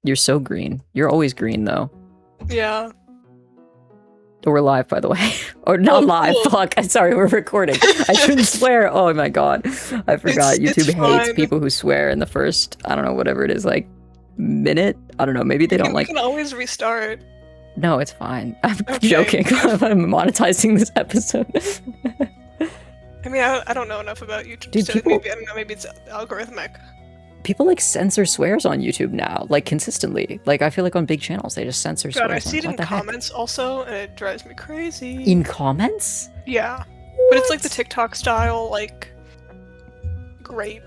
You're so green. You're always green, though. Yeah. Oh, we're live, by the way. Or not live. Cool. Fuck. I'm sorry. We're recording. I shouldn't swear. Oh my god. I forgot. YouTube hates fine. people who swear in the first, I don't know, whatever it is, like, minute. I don't know. Maybe they don't like. We can always restart. No, it's fine. I'm Okay. joking. I'm monetizing this episode. I mean, I don't know enough about YouTube. Dude, so people- maybe, I don't know, maybe it's algorithmic. People like censor swears on YouTube now, like consistently. Like I feel like on big channels they just censor God, swears. I see it What in the heck? comments also, and it drives me crazy. In comments? Yeah. But it's like the TikTok style, like grape.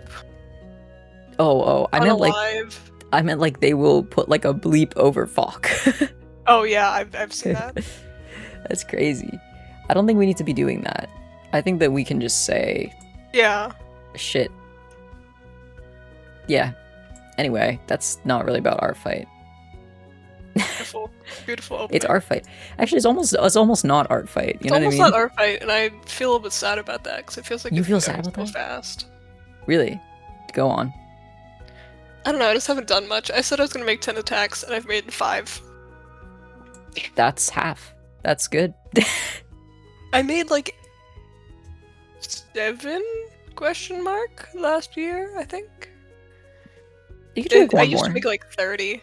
Oh, I meant unalive. like they will put like a bleep over fuck. Oh yeah, I've seen that. That's crazy. I don't think we need to be doing that. I think that we can just say Yeah. shit. Yeah. Anyway, that's not really about our fight. Beautiful. Beautiful opening. It's our fight. Actually, it's almost not art fight. You It's know what I almost mean? not our fight, and I feel a little bit sad about that because it feels like You it's feel going sad about so that? fast. Really? Go on. I don't know. I just haven't done much. I said I was gonna make 10 attacks, and I've made 5. That's half. That's good. I made like 7 question mark last year, I think. You could make I one used more. to make like 30.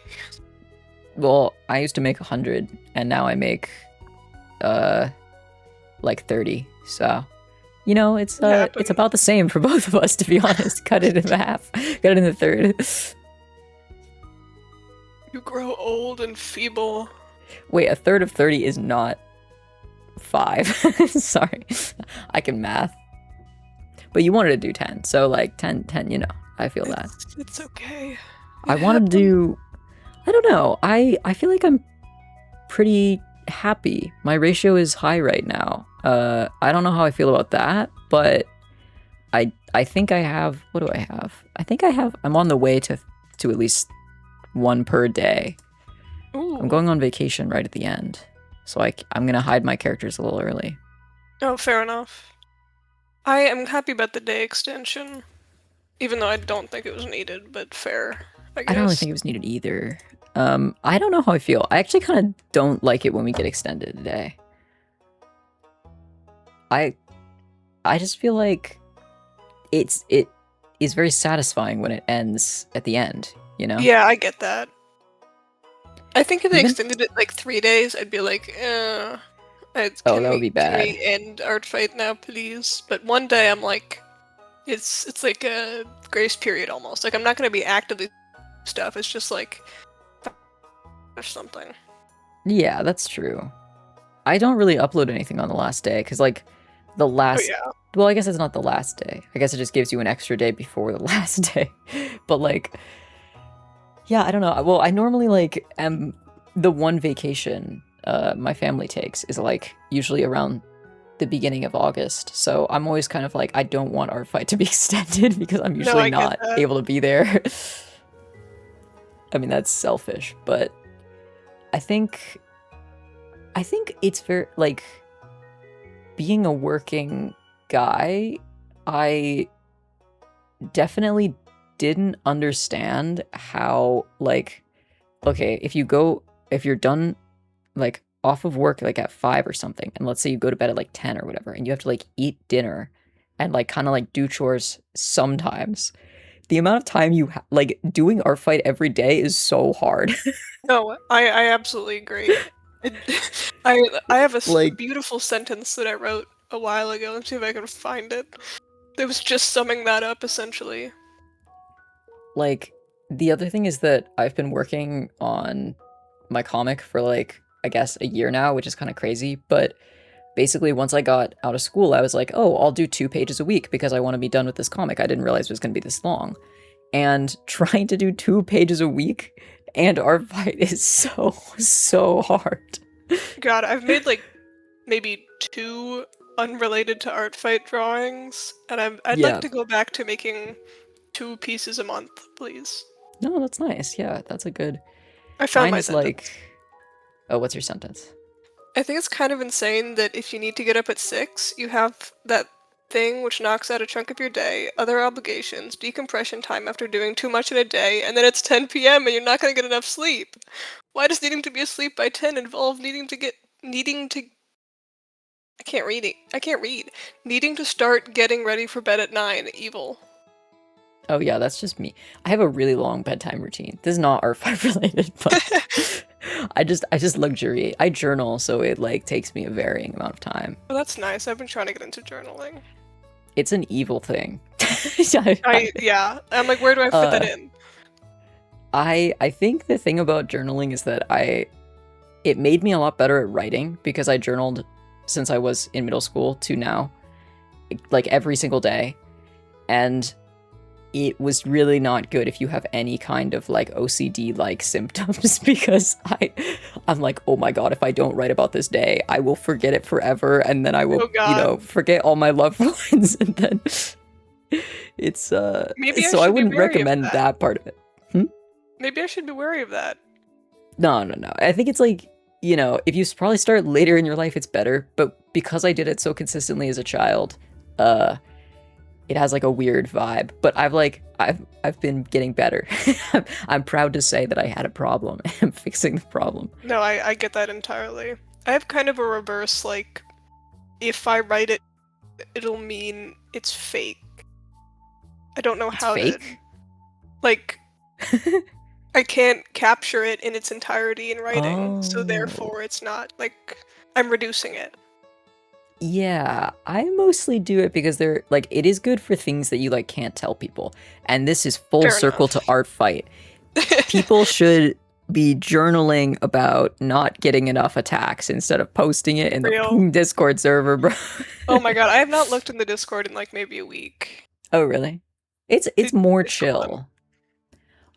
Well, I used to make 100, and now I make, like 30. So, you know, it's happened. about the same for both of us, to be honest. Cut it in half. Cut it in the third. You grow old and feeble. Wait, a third of 30 is not 5. Sorry, I can math. But you wanted to do 10, so like 10, you know, I feel that. It's okay. I want to do, I don't know, I feel like I'm pretty happy. My ratio is high right now. I don't know how I feel about that, but I think I have, what do I have? I'm on the way to at least 1 per day. Ooh. I'm going on vacation right at the end, so I'm gonna hide my characters a little early. Oh, fair enough. I am happy about the day extension, even though I don't think it was needed, but fair, I guess. I don't really think it was needed either. I don't know how I feel. I actually kind of don't like it when we get extended a day. I just feel like it is very satisfying when it ends at the end, you know? Yeah, I get that. I think if they Even- extended it like 3 days, I'd be like, Oh, that would be bad. Can we end art fight now, please? But 1 day, I'm like, it's like a grace period almost. Like I'm not gonna be actively stuff. It's just like or something. Yeah, that's true. I don't really upload anything on the last day because like the last. Oh yeah. Well, I guess it's not the last day. I guess it just gives you an extra day before the last day. But like, yeah, I don't know. Well, I normally like am the one vacation my family takes is like usually around the beginning of August. So I'm always kind of like, I don't want our fight to be extended because I'm usually I get not that. able to be there. I mean, that's selfish, but I think it's very like being a working guy, I definitely didn't understand how like okay, if you're done like off of work like at 5 or something, and let's say you go to bed at like 10 or whatever, and you have to like eat dinner and like kind of like do chores sometimes. The amount of time you like doing our fight every day is so hard. No, I absolutely agree. I have a Like- beautiful sentence that I wrote a while ago. Let's see if I can find it. It was just summing that up essentially. Like, the other thing is that I've been working on my comic for like, I guess a year now, which is kind of crazy. But basically, once I got out of school, I was like, oh, I'll do 2 pages a week because I want to be done with this comic. I didn't realize it was going to be this long. And trying to do 2 pages a week and art fight is so hard. God, I've made like maybe 2 unrelated to art fight drawings, and I'd Yeah. like to go back to making 2 pieces a month, please. No, that's nice. Yeah, that's a good. I found Mine my is sentence. like. Oh, what's your sentence? I think it's kind of insane that if you need to get up at 6, you have that thing which knocks out a chunk of your day, other obligations, decompression time after doing too much in a day, and then it's 10 p.m. and you're not going to get enough sleep. Why does needing to be asleep by 10 involve needing to I can't read it. I can't read. Needing to start getting ready for bed at 9. Evil. Oh yeah, that's just me. I have a really long bedtime routine. This is not artfight related, but I just luxuriate. I journal, so it like takes me a varying amount of time. Well, that's nice. I've been trying to get into journaling. It's an evil thing. Yeah. I'm like, where do I fit that in? I think the thing about journaling is that it made me a lot better at writing because I journaled since I was in middle school to now, like every single day. And it was really not good if you have any kind of like OCD like symptoms because I'm like, oh my god, if I don't write about this day, I will forget it forever, and then I will, forget all my loved ones, and then it's Maybe so I wouldn't recommend that part of it. Maybe I should be wary of that. No. I think it's like, if you probably start later in your life, it's better. But because I did it so consistently as a child, it has like a weird vibe. But I've been getting better. I'm proud to say that I had a problem and I'm fixing the problem. No, I get that entirely. I have kind of a reverse, like, if I write it, it'll mean it's fake. I don't know how to... Like... I can't capture it in its entirety in writing, so therefore it's not, like, I'm reducing it. Yeah, I mostly do it because it is good for things that you, like, can't tell people. And this is full circle to artfight. People should be journaling about not getting enough attacks instead of posting it in the Discord server, bro. Oh my god, I have not looked in the Discord in, like, maybe a week. Oh, really? It's more chill.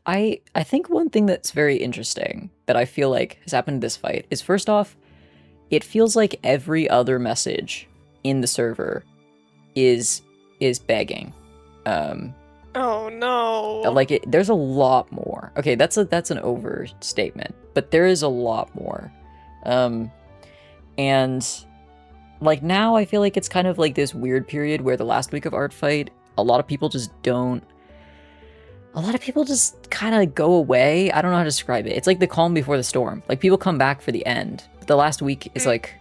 I think one thing that's very interesting that I feel like has happened in this fight is, first off, it feels like every other message in the server is begging. Oh no. Like there's a lot more. Okay, that's an overstatement, but there is a lot more. And like now I feel like it's kind of like this weird period where the last week of Artfight, a lot of people just kind of go away. I don't know how to describe it. It's like the calm before the storm. Like, people come back for the end. But the last week is, like,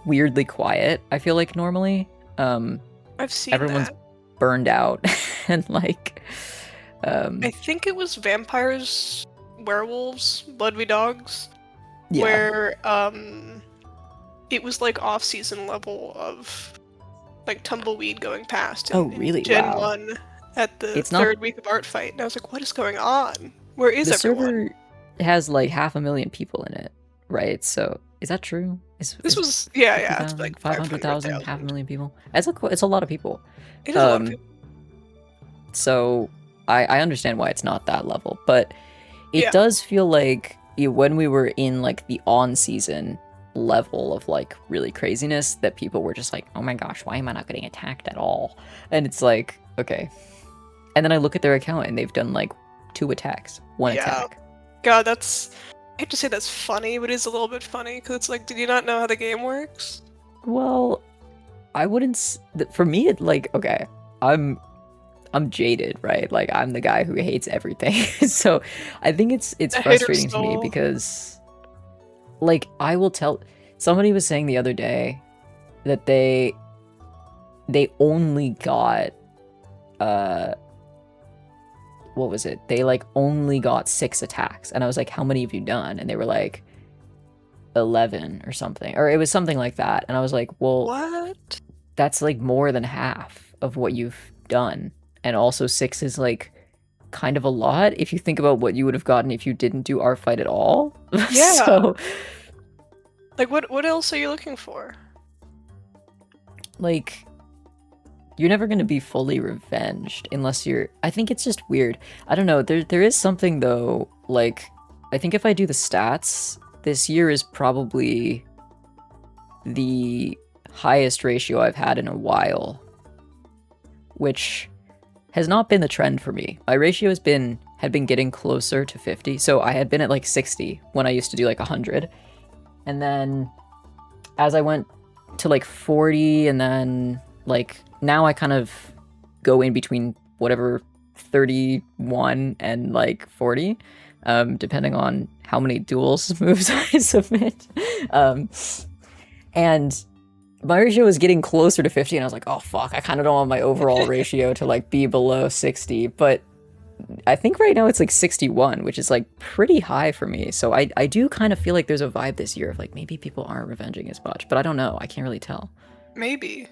weirdly quiet, I feel like, normally. I've seen everyone's burned out. And, like... I think it was vampires, werewolves, blood-we dogs. Yeah. Where, it was, like, off-season level of, like, tumbleweed going past. Really? Gen wow. 1. At the third week of Artfight, and I was like, what is going on? Where is everyone? The server has like 500,000 people in it, right? So, is that true? It's like 500,000, 500,000 people. It's a lot of people. It is a lot of people. So, I understand why it's not that level, but it does feel like when we were in like the on-season level of like really craziness, that people were just like, oh my gosh, why am I not getting attacked at all? And it's like, okay. And then I look at their account and they've done like 2 attacks, 1 attack. God, I hate to say that's funny, but it is a little bit funny because it's like, did you not know how the game works? Well, I wouldn't. For me, it like, okay, I'm jaded, right? Like, I'm the guy who hates everything. So I think it's frustrating to me because, like, I will tell. Somebody was saying the other day that they only got what was it? They like only got 6 attacks. And I was like, how many have you done? And they were like 11 or something. Or it was something like that. And I was like, well, what? That's like more than half of what you've done. And also 6 is like kind of a lot if you think about what you would have gotten if you didn't do Artfight at all. Yeah. So, like, what else are you looking for? Like, you're never going to be fully revenged unless you're... I think it's just weird. I don't know. There is something, though. Like, I think if I do the stats, this year is probably the highest ratio I've had in a while, which has not been the trend for me. My ratio had been getting closer to 50. So I had been at like 60 when I used to do like 100. And then as I went to like 40 and then like now I kind of go in between whatever 31 and like 40, depending on how many duels moves I submit. And my ratio was getting closer to 50, and I was like, oh fuck, I kind of don't want my overall ratio to like be below 60, but I think right now it's like 61, which is like pretty high for me. So I do kind of feel like there's a vibe this year of like maybe people aren't revenging as much, but I don't know. I can't really tell. Maybe.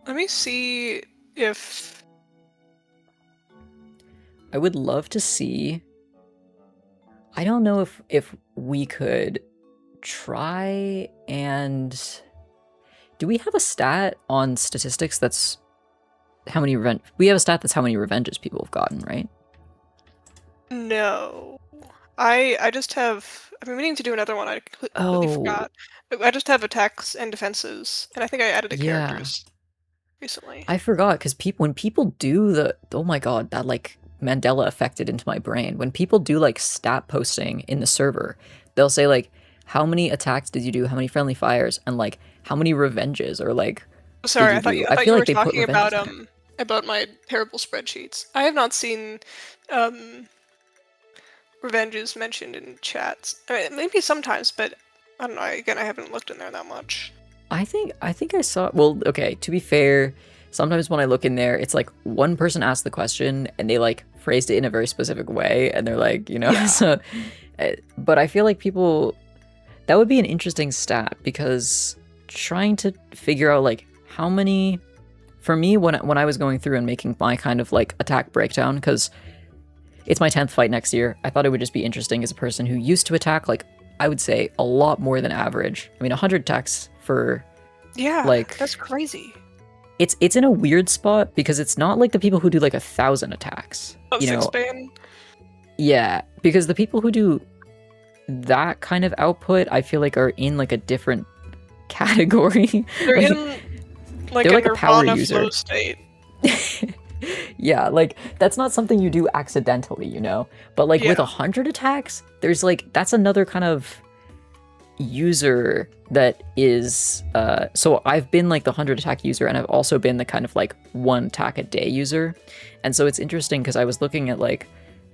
Let me see if... I would love to see... I don't know if we could try and... Do we have a stat on statistics that's how many revenge... We have a stat that's how many revenges people have gotten, right? No. I just have... I've been meaning to do another one. I completely forgot. I just have attacks and defenses, and I think I added the characters recently. I forgot, because when people do the... Oh my god, that like Mandela affected into my brain. When people do like stat posting in the server, they'll say like, how many attacks did you do? How many friendly fires? And like, how many revenges? Or like... Sorry, I thought you were talking about my terrible spreadsheets. I have not seen revenges mentioned in chats. I mean, maybe sometimes, but I don't know. Again, I haven't looked in there that much. I think I saw... Well, okay, to be fair, sometimes when I look in there, it's like one person asked the question and they like phrased it in a very specific way, and they're like, you know, Yeah. So, but I feel like people... That would be an interesting stat, because trying to figure out like how many... For me, when I was going through and making my kind of like attack breakdown, because it's my 10th fight next year, I thought it would just be interesting as a person who used to attack, like, I would say a lot more than average. I mean, 100 attacks for... Yeah, like, that's crazy. It's in a weird spot, because it's not like the people who do like 1,000 attacks. Oh, you know? six-span? Yeah, because the people who do that kind of output, I feel like are in like a different category. They're in like they're a like a power nirvana user. flow state. Yeah, like that's not something you do accidentally, you know? But like with 100 attacks, there's like, that's another kind of user that is so I've been like the 100 attack user, and I've also been the kind of like 1 attack a day user. And so it's interesting, because I was looking at like,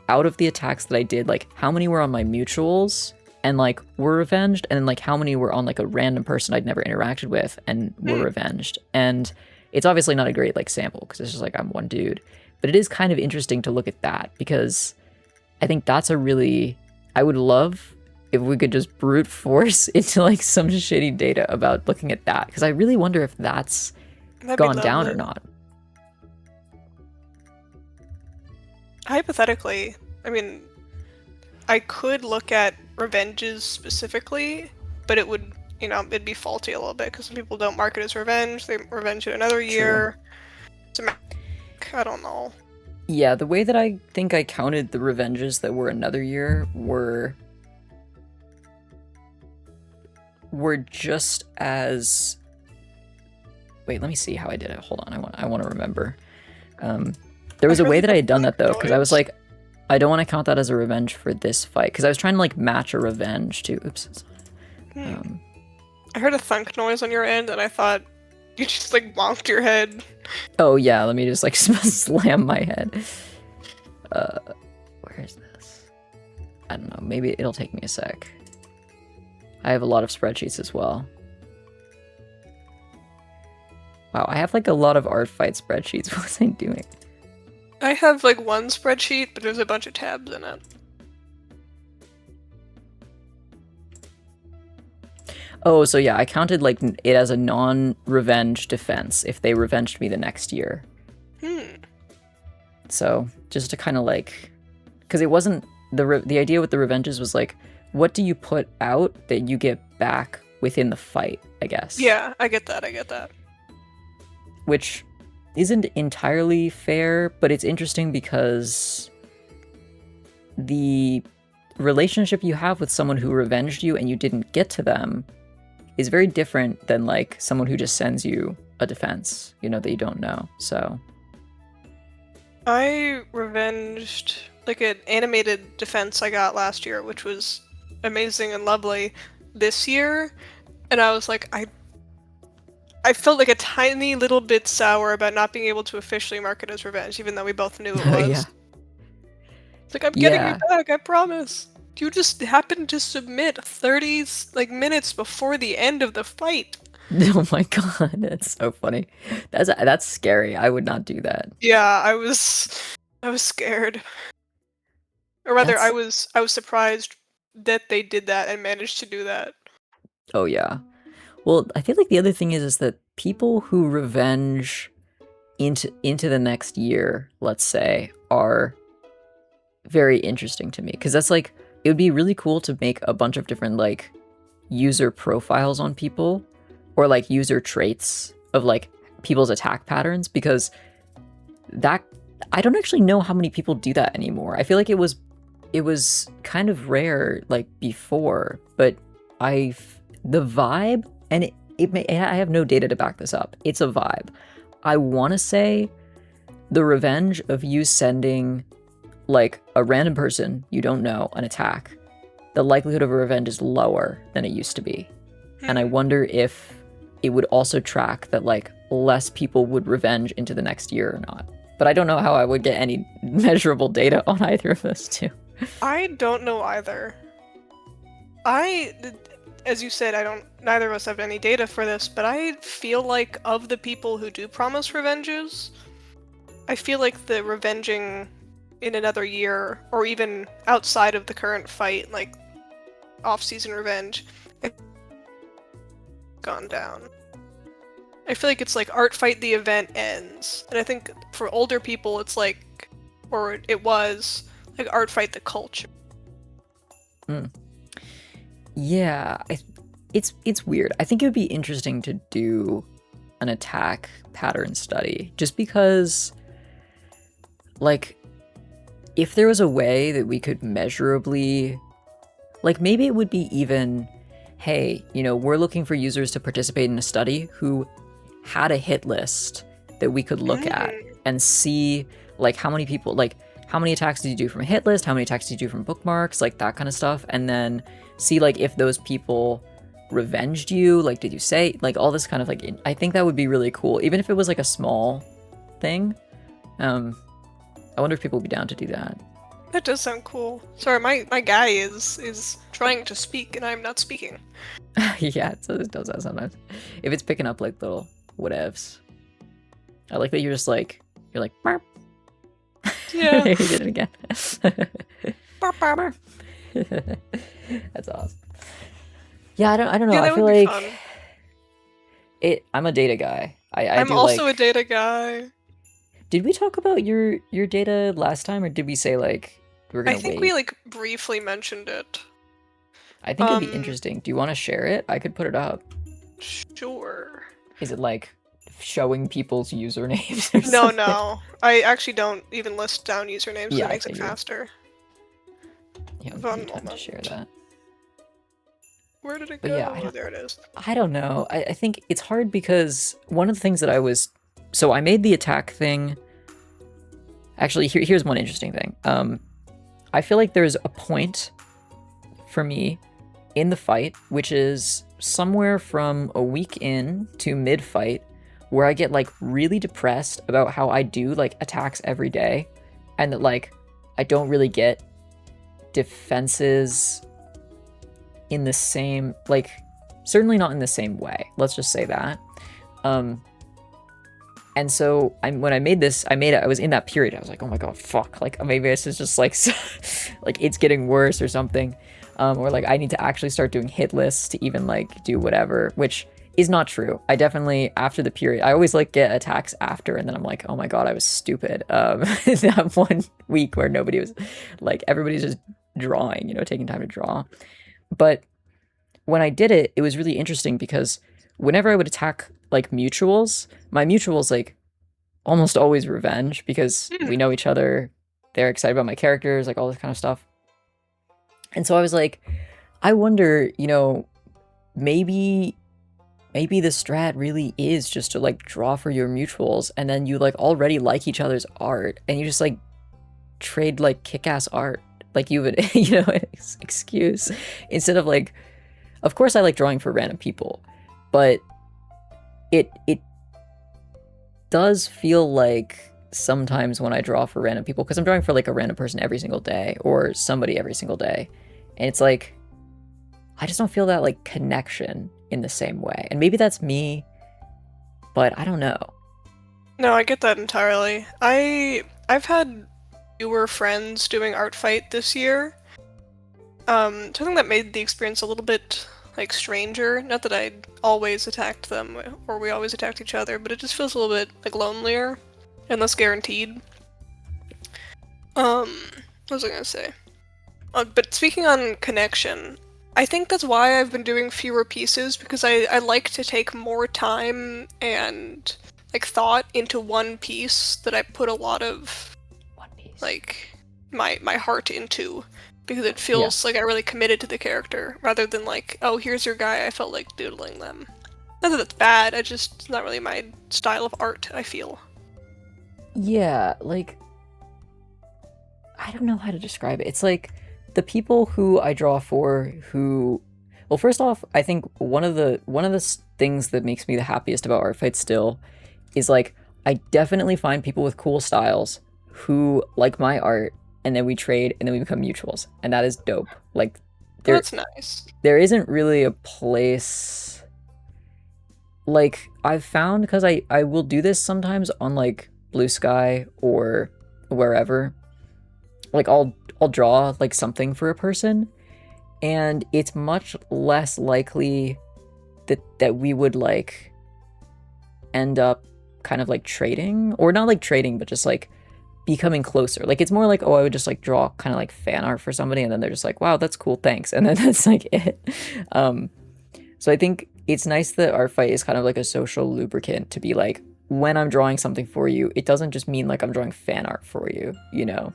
out of the attacks that I did, like how many were on my mutuals and like were revenged, and then like how many were on like a random person I'd never interacted with and were revenged. And it's obviously not a great like sample, because it's just like I'm one dude, but it is kind of interesting to look at that, because I think that's a really... I would love if we could just brute force into like some shitty data about looking at that, because I really wonder if that's gone down or not. Hypothetically, I mean, I could look at revenges specifically, but it would, you know, it'd be faulty a little bit, because some people don't mark it as revenge. They revenge it another year. So, I don't know. Yeah, the way that I think I counted the revenges that were another year were just as... Wait, let me see how I did it. Hold on, I want to remember. There was a way that I had done that, though, because I was like, I don't want to count that as a revenge for this fight, because I was trying to like match a revenge to... Oops. I heard a thunk noise on your end, and I thought you just like bonked your head. Oh yeah, let me just like slam my head. Where is this? I don't know, maybe it'll take me a sec. I have a lot of spreadsheets as well. Wow, I have like a lot of artfight spreadsheets. What was I doing? I have like one spreadsheet, but there's a bunch of tabs in it. Oh, so yeah, I counted like it as a non-revenge defense if they revenged me the next year. So just to kind of like, because it wasn't the idea with the revenges was like, what do you put out that you get back within the fight, I guess. Yeah, I get that. Which isn't entirely fair, but it's interesting because the relationship you have with someone who revenged you and you didn't get to them is very different than like someone who just sends you a defense, you know, that you don't know. So I revenged like an animated defense I got last year, which was amazing and lovely, this year, and I was like, I felt like a tiny little bit sour about not being able to officially mark it as revenge, even though we both knew it Yeah. was. It's like, I'm getting you Yeah. back, I promise. You just happened to submit 30 minutes before the end of the fight. Oh my god, that's so funny. That's scary. I would not do that. Yeah, I was scared. Or rather, That's I was surprised that they did that and managed to do that. Oh yeah. Well, I feel like the other thing is that people who revenge into the next year, let's say, are very interesting to me because that's like it would be really cool to make a bunch of different like user profiles on people or like user traits of like people's attack patterns because that I don't actually know how many people do that anymore. I feel like it was kind of rare like before, but the vibe and I have no data to back this up. It's a vibe. I want to say the revenge of you sending like a random person you don't know an attack, the likelihood of a revenge is lower than it used to be. And I wonder if it would also track that like less people would revenge into the next year or not. But I don't know how I would get any measurable data on either of those two. I don't know either. As you said, neither of us have any data for this, but I feel like of the people who do promise revenges, I feel like the revenging in another year, or even outside of the current fight, like off-season revenge, gone down. I feel like it's like artfight the event ends, and I think for older people it's like, or it was, like artfight the culture. Yeah, it's weird. I think it would be interesting to do an attack pattern study, just because, like, if there was a way that we could measurably, like, maybe it would be even, hey, you know, we're looking for users to participate in a study who had a hit list that we could look at and see, like, how many people, like, how many attacks did you do from a hit list? How many attacks did you do from bookmarks? Like, that kind of stuff. And then see, like, if those people revenged you, like, did you say, like, all this kind of, like, I think that would be really cool. Even if it was, like, a small thing. I wonder if people would be down to do that. That does sound cool. Sorry, my guy is trying to speak and I'm not speaking. Yeah, so it does that sometimes. If it's picking up, like, little whatevs. I like that you're just, like, you're like, Barp. Yeah. You did it again. Barp, barp. That's awesome. Yeah, I don't know. Yeah, that I feel would be like fun. I'm a data guy. I'm do also like, a data guy. Did we talk about your data last time, or did we say like we're gonna I think wait? we like briefly mentioned it. I think it'd be interesting. Do you want to share it? I could put it up. Sure. Is it like showing people's usernames? Or No, something? no. I actually don't even list down usernames. Yeah, It makes I it figured. faster. Yeah, we One need time to moment. share that. Where did it But go? yeah, Oh, there it is. I don't know. I think it's hard because one of the things that so I made the attack thing. Actually, here's one interesting thing. I feel like there's a point for me in the fight, which is somewhere from a week in to mid-fight, where I get like really depressed about how I do like attacks every day, and that like I don't really get defenses in the same, like, certainly not in the same way. Let's just say that. And so when I made this, I was in that period. I was like, oh my god, fuck. Like, maybe this is just like, like it's getting worse or something. Or like I need to actually start doing hit lists to even like do whatever, which is not true. I definitely, after the period, I always like get attacks after, and then I'm like, oh my god, I was stupid. That 1 week where nobody was, like, everybody's just drawing, you know, taking time to draw. But when I did it, it was really interesting because whenever I would attack like mutuals, my mutuals like almost always revenge because we know each other. They're excited about my characters, like all this kind of stuff. And so I was like, I wonder, you know, maybe the strat really is just to like draw for your mutuals, and then you like already like each other's art, and you just like trade like kick-ass art, like you would, you know, an excuse instead of like. Of course, I like drawing for random people, but it does feel like sometimes when I draw for random people, because I'm drawing for like a random person every single day or somebody every single day, and it's like I just don't feel that like connection in the same way. And maybe that's me, but I don't know. No, I get that entirely. I've had newer friends doing artfight this year. Something that made the experience a little bit like stranger. Not that I always attacked them or we always attacked each other, but it just feels a little bit like lonelier and less guaranteed. What was I gonna say? But speaking on connection, I think that's why I've been doing fewer pieces because I like to take more time and like thought into one piece that I put a lot of One Piece. like my heart into because it feels like I really committed to the character rather than like, oh, here's your guy, I felt like doodling them. Not that that's bad, it's not really my style of art, I feel. Yeah, like I don't know how to describe it. It's like the people who I draw for who well, first off, I think one of the things that makes me the happiest about art fights still is like I definitely find people with cool styles who like my art and then we trade and then we become mutuals. And that is dope. Like That's nice. there isn't really a place like I've found because I will do this sometimes on like Blue Sky or wherever. Like I'll draw like something for a person and it's much less likely that we would like end up kind of like trading or not like trading but just like becoming closer. Like it's more like, oh, I would just like draw kind of like fan art for somebody and then they're just like, wow, that's cool, thanks. And then that's like it. So I think it's nice that art fight is kind of like a social lubricant to be like, when I'm drawing something for you, it doesn't just mean like I'm drawing fan art for you, you know?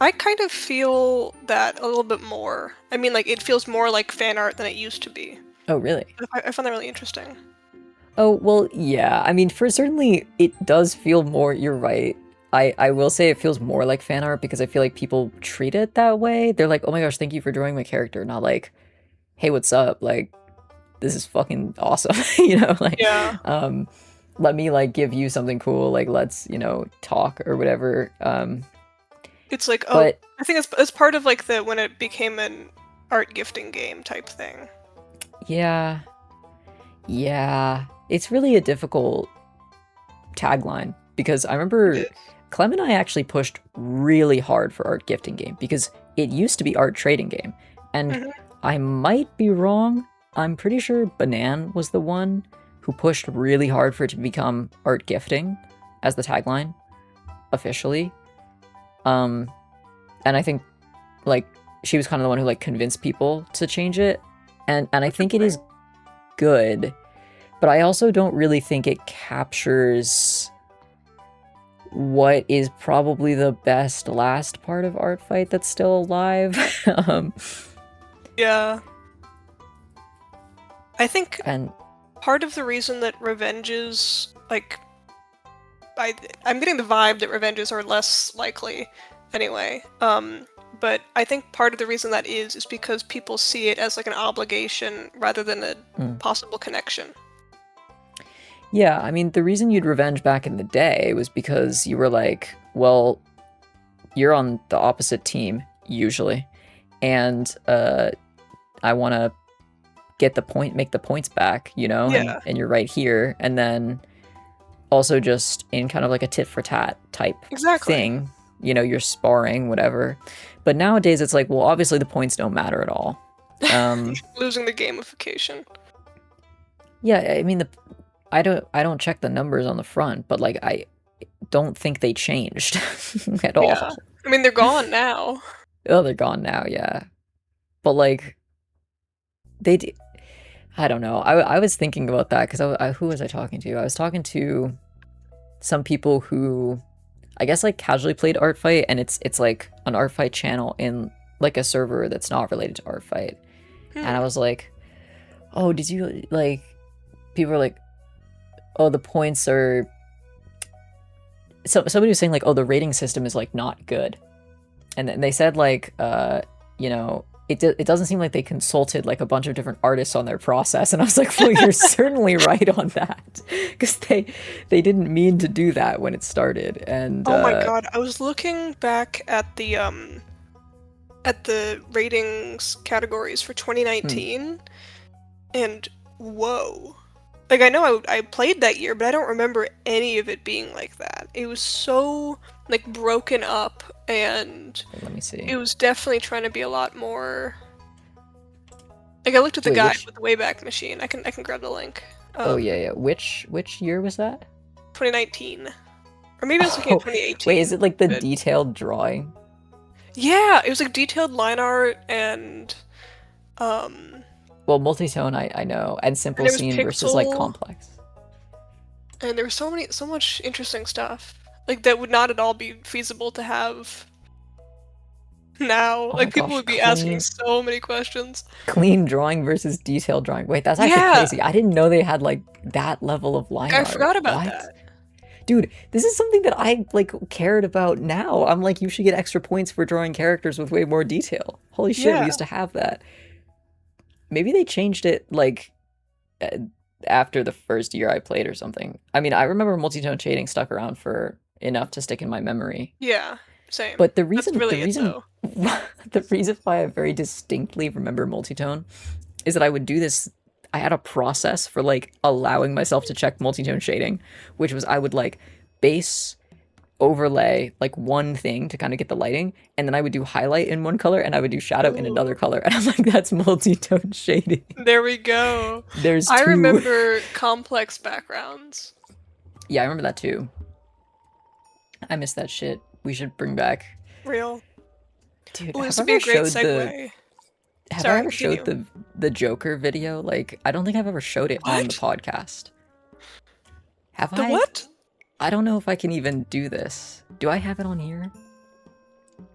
I kind of feel that a little bit more. I mean, like, it feels more like fan art than it used to be. Oh, really? I found that really interesting. Oh, well, yeah. I mean, for certainly it does feel more, you're right. I will say it feels more like fan art because I feel like people treat it that way. They're like, oh my gosh, thank you for drawing my character. Not like, hey, what's up? Like, this is fucking awesome. You know, like, Yeah. let me like give you something cool. Like, let's, talk or whatever. It's like, oh, But I think it's part of like when it became an art gifting game type thing. yeah, yeah, it's really a difficult tagline because I remember Clem and I actually pushed really hard for art gifting game because it used to be art trading game. And Mhm. I might be wrong. I'm pretty sure Banan was the one who pushed really hard for it to become art gifting as the tagline officially. And I think like she was kind of the one who like convinced people to change it. And I think it is good, but I also don't really think it captures what is probably the best last part of art fight that's still alive. Yeah. I think And part of the reason that revenges, like, I'm getting the vibe that revenges are less likely, anyway. But I think part of the reason that is because people see it as like an obligation rather than a possible connection. yeah, I mean, the reason you'd revenge back in the day was because you were like, well, you're on the opposite team, usually. And I want to make the points back, Yeah. and you're right here. And then also just in kind of like a tit for tat type Exactly. thing, you're sparring, whatever. But nowadays it's like, well, obviously the points don't matter at all. Losing the gamification. Yeah, I mean, I don't check the numbers on the front, but like I don't think they changed at all. Yeah. I mean, they're gone now. Oh, they're gone now, yeah. But like I don't know. I was thinking about that because who was I talking to? I was talking to some people who I guess like casually played art fight, and it's like an art fight channel in like a server that's not related to art fight. And I was like, oh, did you like? People are like, oh, the points are. So somebody was saying like, oh, the rating system is like not good, and then they said like, it doesn't seem like they consulted like a bunch of different artists on their process, and I was like, well, you're certainly right on that, because they didn't mean to do that when it started. And oh my god, I was looking back at the ratings categories for 2019, and whoa. Like, I know I played that year, but I don't remember any of it being like that. It was so, like, broken up, and let me see. it was definitely trying to be a lot more... Like, I looked at the guide with the Wayback Machine. I can grab the link. Oh, yeah. Which year was that? 2019. Or maybe I was looking at 2018. Wait, is it like the detailed drawing? Yeah, it was like detailed line art and... Well, multi-tone, I know, and simple scene versus like complex. And there was so much interesting stuff, like that would not at all be feasible to have now. Like people would be asking so many questions. Clean drawing versus detailed drawing. Wait, that's actually crazy. I didn't know they had like that level of line art. I forgot about that. Dude, this is something that I like cared about now. I'm like, you should get extra points for drawing characters with way more detail. Holy shit, we used to have that. Maybe they changed it, like, after the first year I played or something. I mean, I remember multi-tone shading stuck around for enough to stick in my memory. Yeah, same. But the reason why I very distinctly remember multi-tone is that I would do this. I had a process for, like, allowing myself to check multi-tone shading, which was I would, like, base... overlay like one thing to kind of get the lighting, and then I would do highlight in one color and I would do shadow in another color, and I'm like, that's multi-tone shading. There we go. I remember complex backgrounds. Yeah, I remember that too. I miss that shit. We should bring back real. Dude, this would be a great segue. Have I ever showed the Joker video? Like, I don't think I've ever showed it on the podcast. Have I? What? I don't know if I can even do this. Do I have it on here?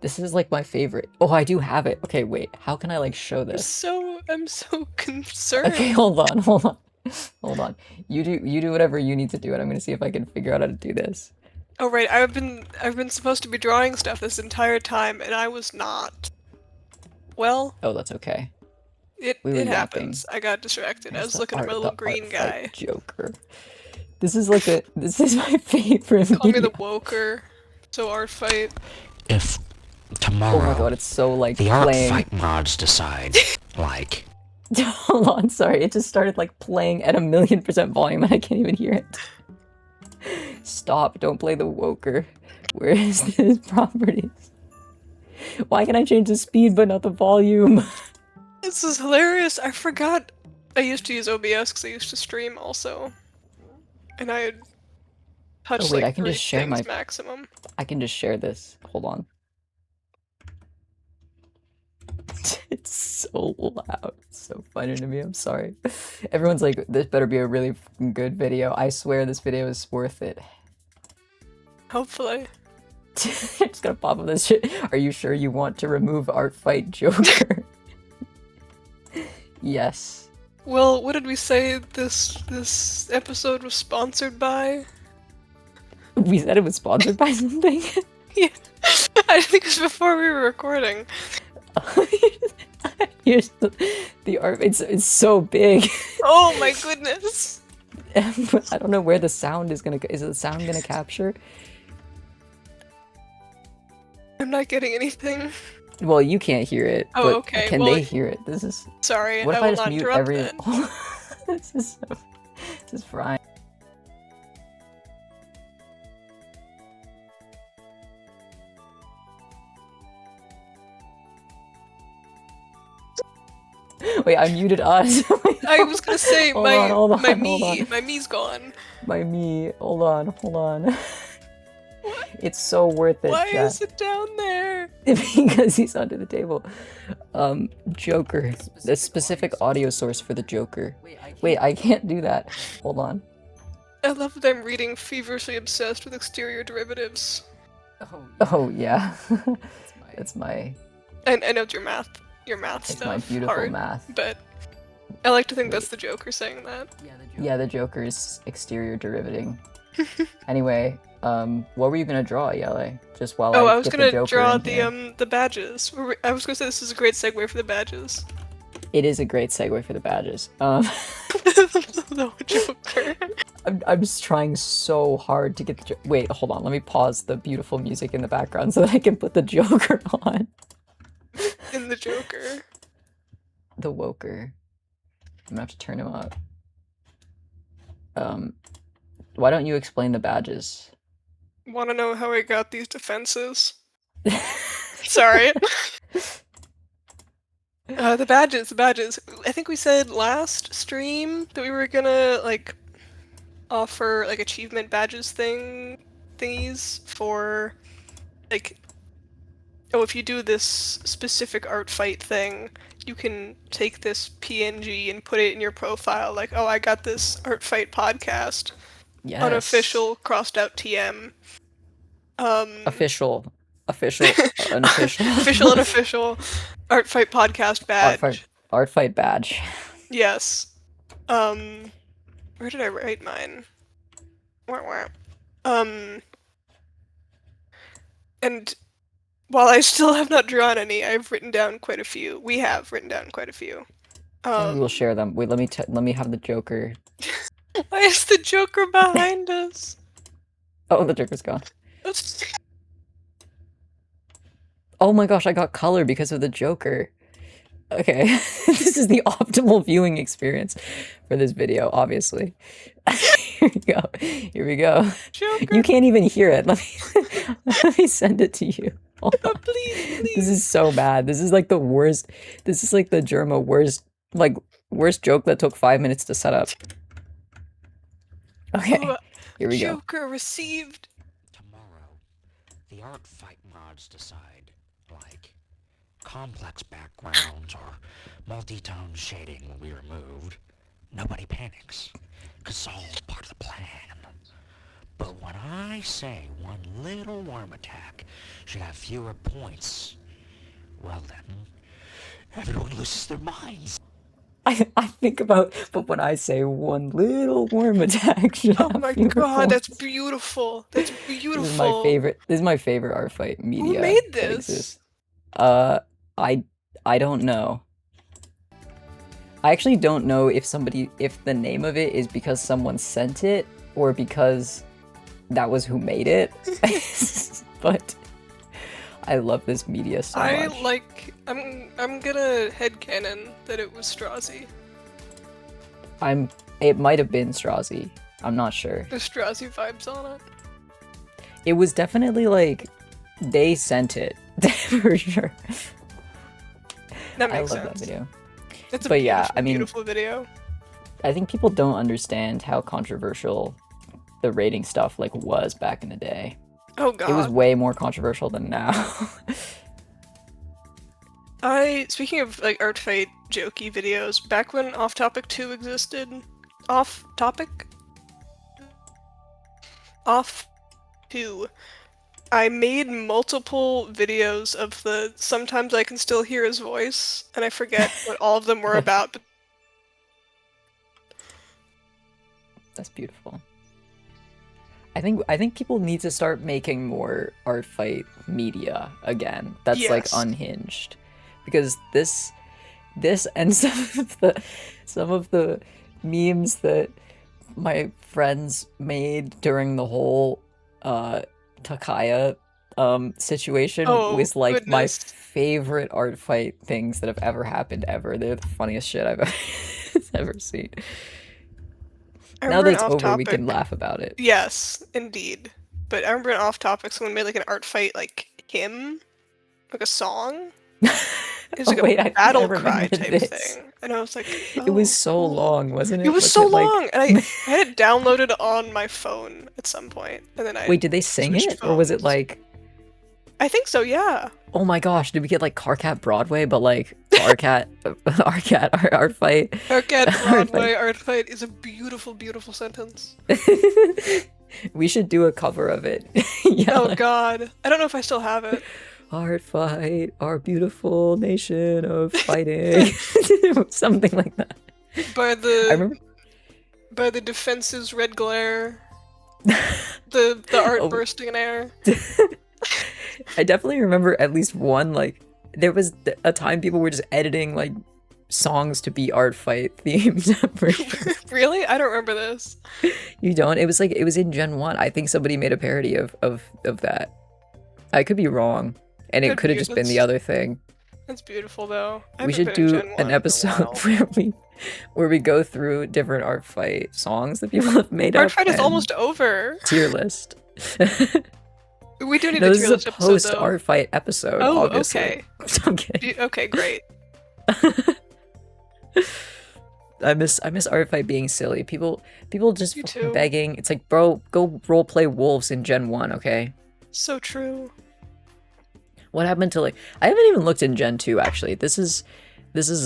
This is like my favorite. Oh, I do have it. Okay, wait. How can I like show this? I'm so concerned. Okay, hold on. You do whatever you need to do, and I'm gonna see if I can figure out how to do this. Oh right, I've been supposed to be drawing stuff this entire time, and I was not. Well. Oh, that's okay. It happens. I got distracted. I was looking at my little green guy. Joker. This is my favorite. Call me the woker. So artfight. If tomorrow, oh my god, it's so like the playing. Artfight mods decide, like. Hold on, sorry, it just started like playing at 1,000,000% volume and I can't even hear it. Stop! Don't play the woker. Where is his properties? Why can I change the speed but not the volume? This is hilarious. I forgot. I used to use OBS because I used to stream also. And I had touched I can just share my maximum. I can just share this. Hold on. It's so loud. It's so funny to me. I'm sorry. Everyone's like, this better be a really good video. I swear this video is worth it. Hopefully. Just gonna pop up this shit. Are you sure you want to remove Artfight Joker? Yes. Well, what did we say this episode was sponsored by? We said it was sponsored by something? Yeah. I think it was before we were recording. Here's the art. It's so big. Oh my goodness. I don't know where the sound is gonna... Is the sound gonna capture? I'm not getting anything. Well, you can't hear it. Oh, but okay. Can they hear it? This is... Sorry, what if I just mute every... then. This is frying. Wait, I muted us. I was gonna say my me's gone. My me. Hold on. What? It's so worth it. Why is it down there? Because he's under the table. Joker. The specific audio source for the Joker. Wait, I can't do that. Hold on. I love them reading feverishly obsessed with exterior derivatives. Oh yeah. That's my... I know it's your math stuff. It's my beautiful math. But I like to think that's the Joker saying that. Yeah, the Joker's exterior derivating. Anyway, What were you gonna draw, Yale? Just while Oh, I I was get the gonna Joker draw in here. the badges. I was gonna say this is a great segue for the badges. It is a great segue for the badges. The Joker. I'm just trying so hard to get the wait, hold on, let me pause the beautiful music in the background so that I can put the Joker on. In the Joker. The Woker. I'm gonna have to turn him up. Why don't you explain the badges? Want to know how I got these defenses? Sorry. The badges. I think we said last stream that we were gonna like offer like achievement badges thingies for like, oh, if you do this specific art fight thing, you can take this PNG and put it in your profile. Like, oh, I got this art fight podcast. Yes. Unofficial crossed out TM. Official, unofficial. Official, unofficial. Art fight podcast badge. Art fight badge. Yes. Where did I write mine? And while I still have not drawn any, I've written down quite a few. We have written down quite a few. And we will share them. Wait, let me have the Joker. Why is the Joker behind us? Oh, the Joker's gone. Oh my gosh, I got color because of the Joker. Okay, this is the optimal viewing experience for this video, obviously. Here we go. Here we go. Joker. You can't even hear it. Let me send it to you. Hold on. Please. This is so bad. This is like the worst. This is like the Germa worst joke that took 5 minutes to set up. Okay, here we go. Joker received. Tomorrow, the art fight mods decide, like, complex backgrounds or multi-tone shading will be removed. Nobody panics, cause it's all part of the plan. But when I say one little worm attack should have fewer points, well then, everyone loses their minds. I think about, but when I say one little worm attack, Oh my god, that's beautiful. That's beautiful. This is my favorite. This is my favorite art fight media. Who made this? I don't know. I actually don't know if the name of it is because someone sent it or because that was who made it. But I love this media so much. I'm gonna headcanon that it was Strozzy. It might have been Strozzy. I'm not sure. The Strozzy vibes on it. It was definitely like they sent it for sure. That makes I love sense. that video. It's a But beautiful, yeah, I mean, beautiful video. I think people don't understand how controversial the rating stuff was back in the day. Oh god. It was way more controversial than now. Speaking of like art fight jokey videos, back when Off Topic 2 existed, Off 2, I made multiple videos of the Sometimes I Can Still Hear His Voice, and I forget what all of them were about. But That's beautiful. I think people need to start making more art fight media again. That's Yes. unhinged. Because this and some of the memes that my friends made during the whole Takaya situation was my goodness. favorite art fight things that have ever happened ever. They're the funniest shit I've ever seen. Now that it's over, we can laugh about it. Yes, indeed. But I remember in Off Topic, someone made like an art fight hymn, like a song. It was like a battle cry type thing. And I was like, it was so long, wasn't it? It was so long, and I had it downloaded on my phone at some point, and then I Wait, did they sing switched it, or was it phones. I think so, yeah. Oh my gosh, did we get Carcat Broadway, but Arcat art fight? Arcat Broadway art fight is a beautiful, beautiful sentence. We should do a cover of it. Oh god, I don't know if I still have it. Art fight, our beautiful nation of fighting. Something like that. By the Defense's Red Glare. The art Oh. bursting in air. I definitely remember at least one, like, there was a time people were just editing, like, songs to be art fight themed for sure. Really? I don't remember this. You don't? It was like, it was in Gen 1. I think somebody made a parody of that. I could be wrong. And it could have just been the other thing. That's beautiful, though. I We haven't should been in do Gen 1 an in a episode while. where we go through different art fight songs that people have made up. Artfight is and almost over. tier list. We do need No, a this tier is a list episode, post though. art fight episode, Oh, obviously. okay. I'm kidding. Okay, great. I miss art fight being silly. People just Me fucking too. begging. It's like, bro, go roleplay wolves in Gen 1, okay? So true. What happened to, like, I haven't even looked in Gen 2 actually. This is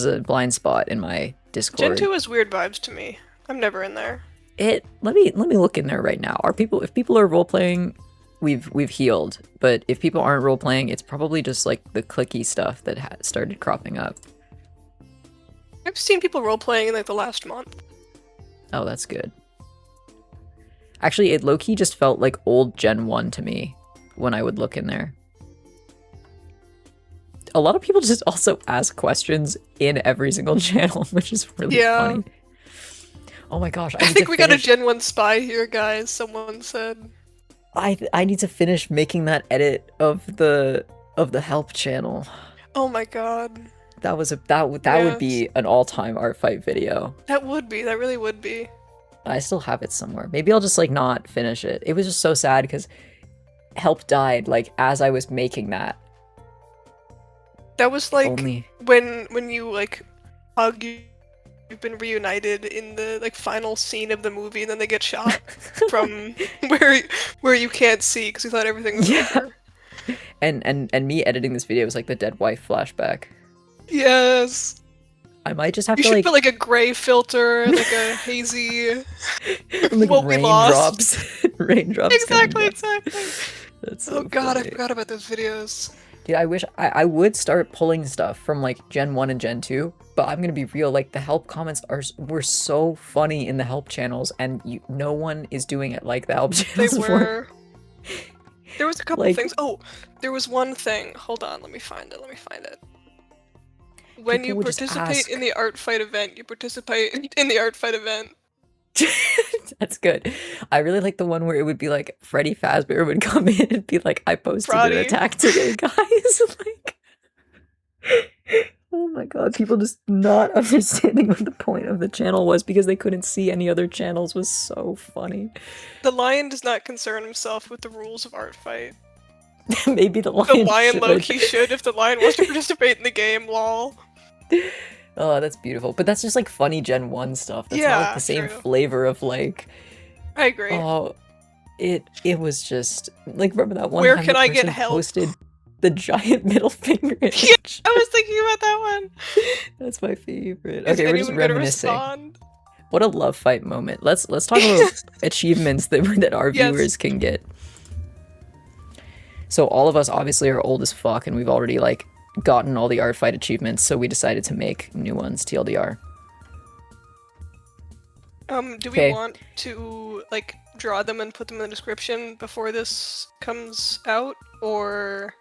a blind spot in my Discord. Gen 2 is weird vibes to me. I'm never in there. Let me look in there right now. If people are role playing, we've healed. But if people aren't role playing, it's probably just like the clicky stuff that started cropping up. I've seen people role playing in like the last month. Oh, that's good. Actually, it low-key just felt like old Gen 1 to me when I would look in there. A lot of people just also ask questions in every single channel, which is really funny. Oh my gosh, I think we got a Gen 1 spy here, guys, someone said. I need to finish making that edit of the help channel. Oh my god. That would be an all-time art fight video. That really would be. I still have it somewhere. Maybe I'll just like not finish it. It was just so sad because help died like as I was making that. That was like Only when you like hug you've been reunited in the like final scene of the movie and then they get shot from where you can't see because you thought everything was over. And me editing this video was like the dead wife flashback. Yes. I might just have You to should like put like a gray filter, like a hazy like what we lost. raindrops. Exactly. That's so Oh god, funny. I forgot about those videos. Dude, I wish I would start pulling stuff from like Gen 1 and Gen 2, but I'm gonna be real, like the help comments were so funny in the help channels, and no one is doing it like the help channels They were. There was a couple Like- things. Oh, there was one thing. Hold on, let me find it. When People you would just participate ask. in the art fight event, you participate in the art fight event. That's good. I really like the one where it would be like Freddy Fazbear would come in and be like, I posted an Fraudy. attack today, guys. Like, oh my god, people just not understanding what the point of the channel was because they couldn't see any other channels was so funny. The lion does not concern himself with the rules of art fight. Maybe the The lion, lion should. low-key should if the lion wants to participate in the game, lol. Oh, that's beautiful. But that's just like funny Gen 1 stuff. That's not like Yeah, the same true. flavor of like, I agree. oh, it was just like, remember that one Where time can the I get person help? posted the giant middle finger image? Yeah, I was thinking about that one. That's my favorite. Is Okay, we're just anyone gonna reminiscing. respond? What a love fight moment. Let's talk about achievements that our Yes. viewers can get. So all of us obviously are old as fuck, and we've already like gotten all the art fight achievements. So we decided to make new ones. TLDR. Do Okay. we want to like draw them and put them in the description before this comes out, or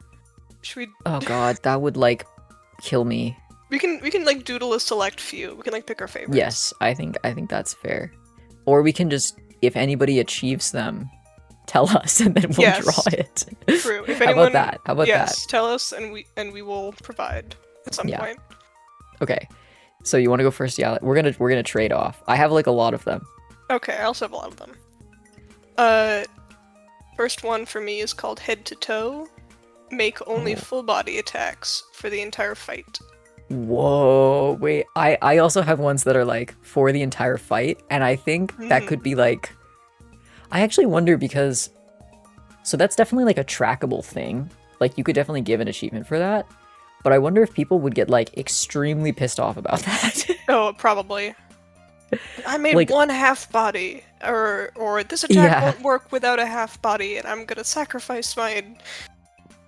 should we? Oh god, that would like kill me. We can like doodle a select few. We can like pick our favorites. Yes, I think that's fair. Or we can just, if anybody achieves them, tell us and then we'll Yes. draw it. True. If How anyone, about that? How about yes, tell us and we will provide at some Yeah. point. that? Okay. So you want to go first? Yeah, we're gonna trade off. I have like a lot of them. Okay, I also have a lot of them. First one for me is called Head to Toe. Make only Oh. full body attacks for the entire fight. Whoa, wait. I also have ones that are like for the entire fight, and I think that could be like. I actually wonder because. So that's definitely like a trackable thing. Like you could definitely give an achievement for that. But I wonder if people would get like extremely pissed off about that. Oh, probably. I made Like- one half body, or this attack Yeah. won't work without a half body, and I'm gonna sacrifice my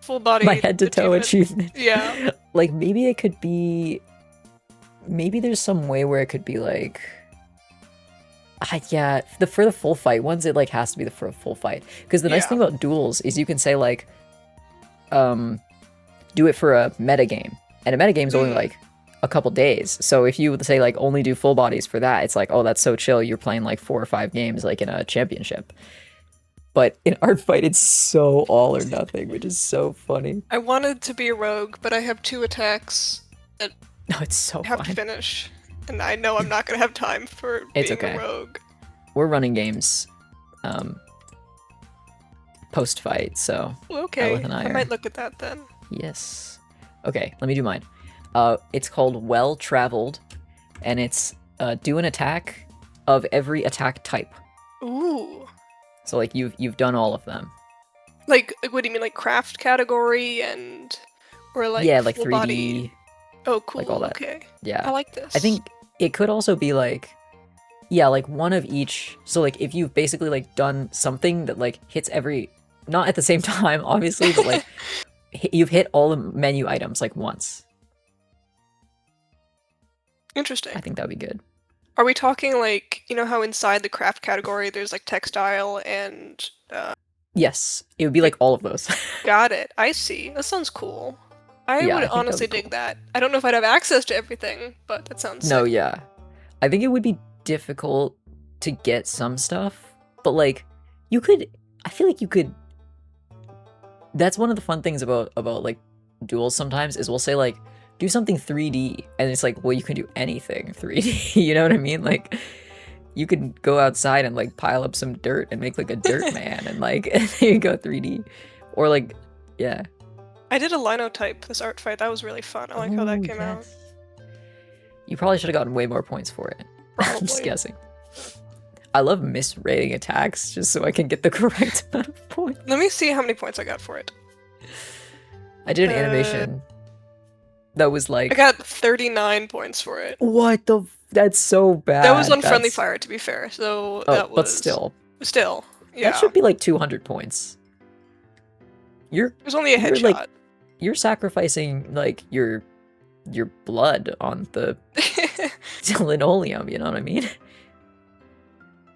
full body. My head to toe achievement. Yeah. Like maybe it could be. Maybe there's some way where it could be like. Yeah, for the full fight ones, it like has to be the full fight. Because the nice thing about duels is you can say like, do it for a meta game, and a meta game's only like a couple days. So if you say like only do full bodies for that, it's like, oh, that's so chill. You're playing like 4 or 5 games like in a championship. But in Artfight, it's so all or nothing, which is so funny. I wanted to be a rogue, but I have 2 attacks that No, it's so I have fun. to finish. And I know I'm not going to have time for It's being okay. a rogue. We're running games post-fight, so... Okay, Yalleh and I might look at that then. Yes. Okay, let me do mine. It's called Well Traveled, and it's do an attack of every attack type. Ooh. So like you've done all of them. Like what do you mean, like craft category and or like yeah, like full 3D. body? Oh, cool. Like all that. Okay. Yeah. I like this. I think it could also be like, yeah, like one of each. So like if you've basically like done something that like hits every, not at the same time, obviously, but like you've hit all the menu items like once. Interesting. I think that'd be good. Are we talking like, you know how inside the craft category there's like textile and Yes, it would be like all of those. got it. I see. That sounds cool. I Yeah, I would think that'd honestly be dig cool. that. I don't know if I'd have access to everything, but that sounds No, sick. yeah. I think it would be difficult to get some stuff, but like you could, I feel like you could. That's one of the fun things about like duels sometimes is we'll say like do something 3D and it's like, well, you can do anything 3D. You know what I mean? Like you could go outside and like pile up some dirt and make like a dirt man and like and there you go 3D. Or like yeah. I did a linotype this art fight. That was really fun. I like how that Ooh, came out. yes. You probably should have gotten way more points for it. I'm just Probably. guessing. I love misrating attacks just so I can get the correct amount of points. Let me see how many points I got for it. I did an animation that was like, I got 39 points for it. what the? That's so bad. That was on friendly That's- fire, to be fair. So Oh, that was. but still, Yeah. that should be like 200 points. It was only a you're, headshot. like- You're sacrificing like your blood on the linoleum. You know what I mean?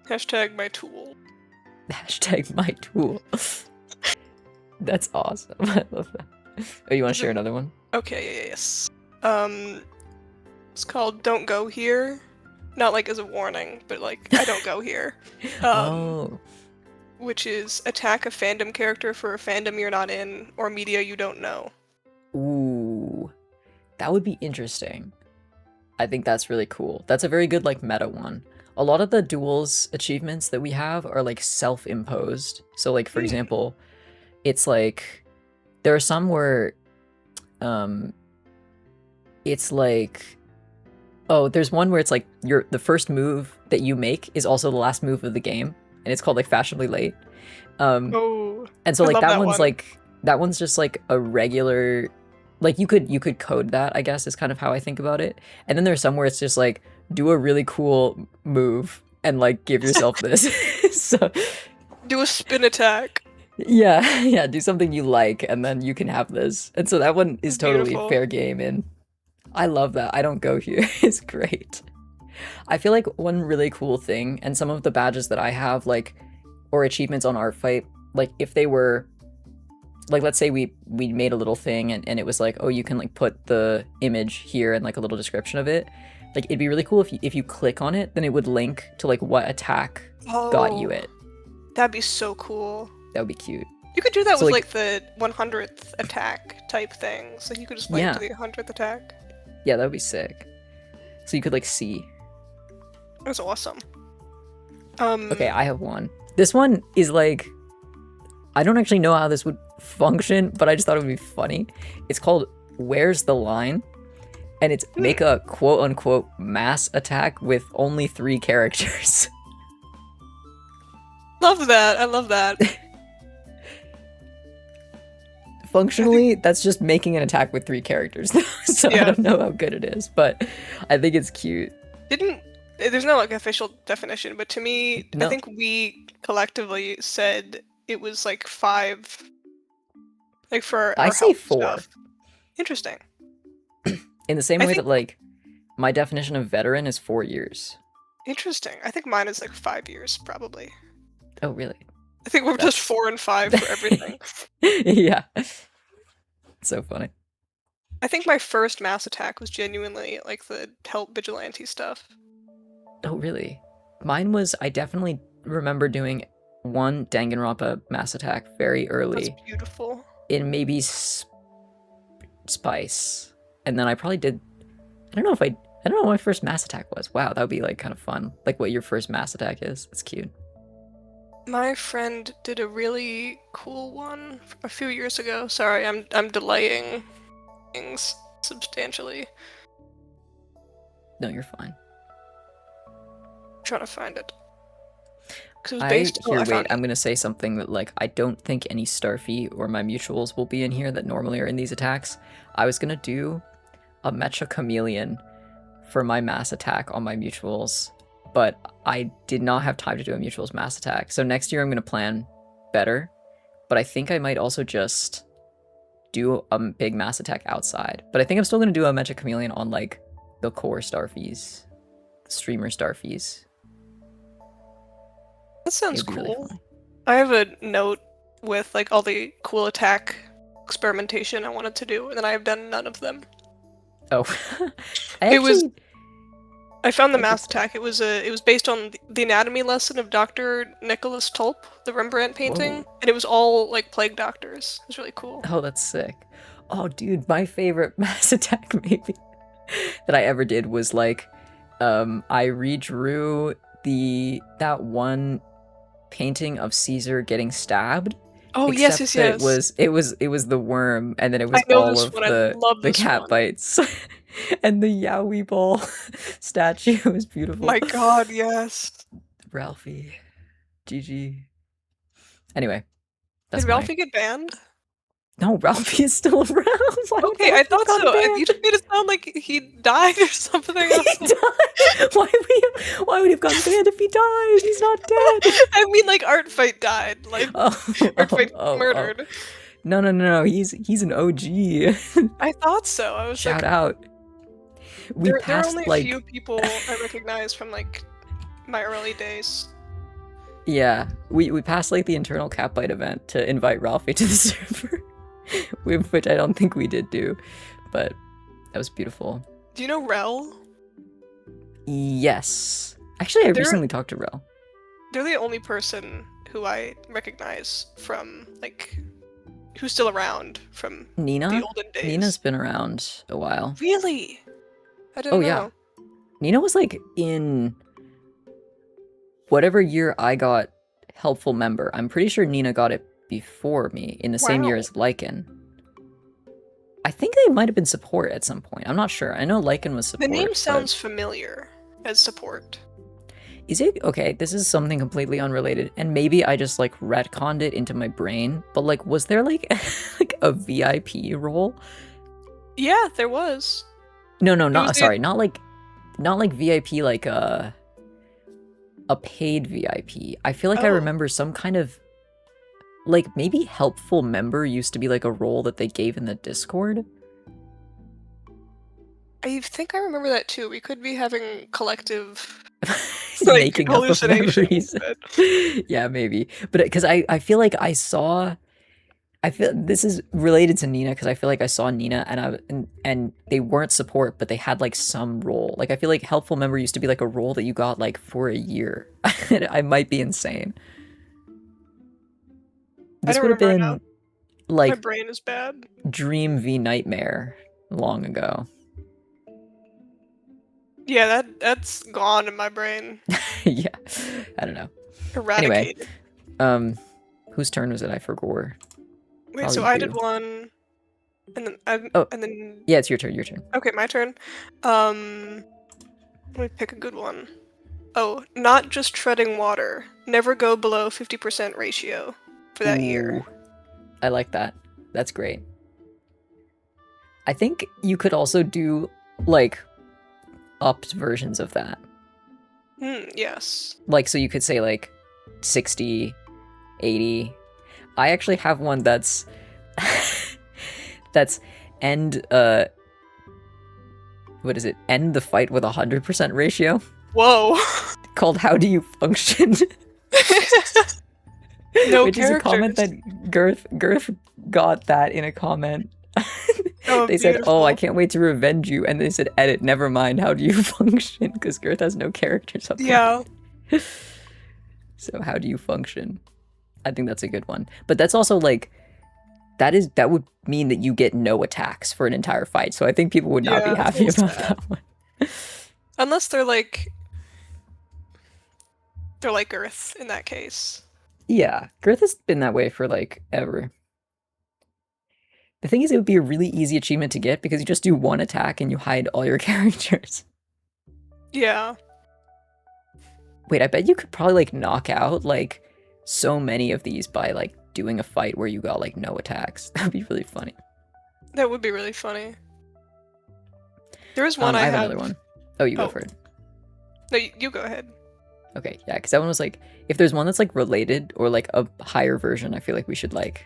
Hashtag my tool. Hashtag my tool. That's awesome. I love that. Oh, you want to share another one? Okay, yes. It's called Don't Go Here. Not like as a warning, but like, I don't go here. Oh. Which is attack a fandom character for a fandom you're not in, or media you don't know. Ooh. That would be interesting. I think that's really cool. That's a very good like meta one. A lot of the duels achievements that we have are like self-imposed. So like for example, it's like there are some where it's like, oh, there's one where it's like the first move that you make is also the last move of the game, and it's called like fashionably late. Oh. And so I like love that that one's one. like that one's just like a regular, like you could code that, I guess, is kind of how I think about it. And then there's some where it's just like do a really cool move and like give yourself this. So Do a spin attack. yeah, do something you like and then you can have this. And so that one is totally Beautiful. fair game, and I love that. I don't go here. It's great. I feel like one really cool thing, and some of the badges that I have, like, or achievements on Artfight, like if they were, like let's say we made a little thing and it was like, oh, you can like put the image here and like a little description of it. Like it'd be really cool if you click on it, then it would link to like what attack got you it. That'd be so cool. That would be cute. You could do that So, with like- like the 100th attack type thing. So you could just link Yeah. to the 100th attack. Yeah, that would be sick. So you could like see. That's awesome. Okay, I have one. This one is like, I don't actually know how this would function, but I just thought it would be funny. It's called Where's the Line? And it's make a quote unquote mass attack with only 3 characters. Love that. I love that. Functionally, that's just making an attack with 3 characters. So I Yeah. don't know how good it is, but I think it's cute. There's no like official definition, but to me, No. I think we collectively said it was like 5. Like for I our say health 4. stuff. Interesting. In the same I way think- that like my definition of veteran is 4 years. Interesting. I think mine is like 5 years, probably. Oh, really? I think we're just 4 and 5 for everything. Yeah. So funny. I think my first Mass Attack was genuinely like the help vigilante stuff. Oh, really? Mine was, I definitely remember doing one Danganronpa Mass Attack very early. That's beautiful. In maybe Spice. And then I probably did, I don't know what my first Mass Attack was. Wow, that would be like kind of fun. Like what your first Mass Attack is. That's cute. My friend did a really cool one a few years ago. Sorry, I'm delaying things substantially. No, you're fine. I'm trying to find it. 'Cause it was based. I'm gonna say something that like I don't think any Starfy or my mutuals will be in here that normally are in these attacks. I was gonna do a Mecha Chameleon for my Mass Attack on my mutuals, but I did not have time to do a mutuals Mass Attack. So next year I'm gonna plan better, but I think I might also just do a big Mass Attack outside. But I think I'm still gonna do a Mecha Chameleon on like the core Starfies, streamer Starfies. That sounds It'd be cool. really fun. I have a note with like all the cool attack experimentation I wanted to do, and then I have done none of them. Oh, I found the Mass Attack. It was based on the anatomy lesson of Dr. Nicholas Tulp, the Rembrandt painting, Whoa. and it was all like plague doctors. It was really cool. Oh, that's sick. Oh, dude, my favorite Mass Attack maybe that I ever did was like, I redrew that one painting of Caesar getting stabbed. Oh, yes. It was the worm, and then it was all of the cat bites. And the Yowie ball statue was beautiful. My god, yes. Ralphie. GG. Anyway. Did Ralphie get banned? No, Ralphie is still around. Okay, I thought so. You just made it sound like he died or something. He died? Why would he have gotten banned if he died? He's not dead. I mean, like, Artfight died. Like, Artfight murdered. No. He's an OG. I thought so. I was Shout out. There are only a few people I recognize from like my early days. Yeah, we passed like the internal Catbite event to invite Ralphie to the server, which I don't think we did do, but that was beautiful. Do you know Rel? Yes. Actually, I recently talked to Rel. They're the only person who I recognize from like who's still around from Nina? The olden days. Nina's been around a while. Really? I didn't know. Yeah. Nina was like in whatever year I got helpful member. I'm pretty sure Nina got it before me in the same year as Lycan. I think they might have been support at some point. I'm not sure. I know Lycan was support. The name sounds familiar as support. Is it? Okay, this is something completely unrelated, and maybe I just like retconned it into my brain, but like was there like like a VIP role? Yeah, there was. No, not like VIP like a paid VIP. I feel like I remember some kind of like maybe helpful member used to be like a role that they gave in the Discord. I think I remember that too. We could be having collective like, making up of memories. Yeah, maybe. But because I feel like I feel this is related to Nina because I feel like I saw Nina and they weren't support, but they had like some role. Like I feel like helpful member used to be like a role that you got like for a year. I might be insane. This would have been now. like my brain is bad. Dream v Nightmare long ago. Yeah, that's gone in my brain. Yeah, I don't know. Eradicated. Anyway, whose turn was it? I forgot. Wait, probably so I did one, and then yeah, it's your turn. Okay, my turn. Let me pick a good one. Oh, not just treading water. Never go below 50% ratio for that year. I like that. That's great. I think you could also do like upped versions of that. Yes. Like so you could say like 60, 80. I actually have one that's end what is it? End the fight with 100% ratio. Whoa. called "How Do You Function," No which is a comment characters. that Girth got that in a comment. Oh, They said, "Oh, I beautiful. can't wait to revenge you," and they said, "Edit, never mind. How do you function?" Because Girth has no characters up there. Yeah. So how do you function? I think that's a good one. But that's also like that would mean that you get no attacks for an entire fight. So I think people would not be Yeah, happy it's about sad. that one. Unless they're like Earth in that case. Yeah, Girth has been that way for like ever. The thing is, it would be a really easy achievement to get because you just do one attack and you hide all your characters. Yeah. Wait, I bet you could probably like knock out like so many of these by like doing a fight where you got like no attacks. That'd be really funny. That would be really funny. There was one I I have had. another one. Oh, you go Oh. for it. No, you go ahead. Okay, yeah, because that one was like, if there's one that's like related or like a higher version, I feel like we should like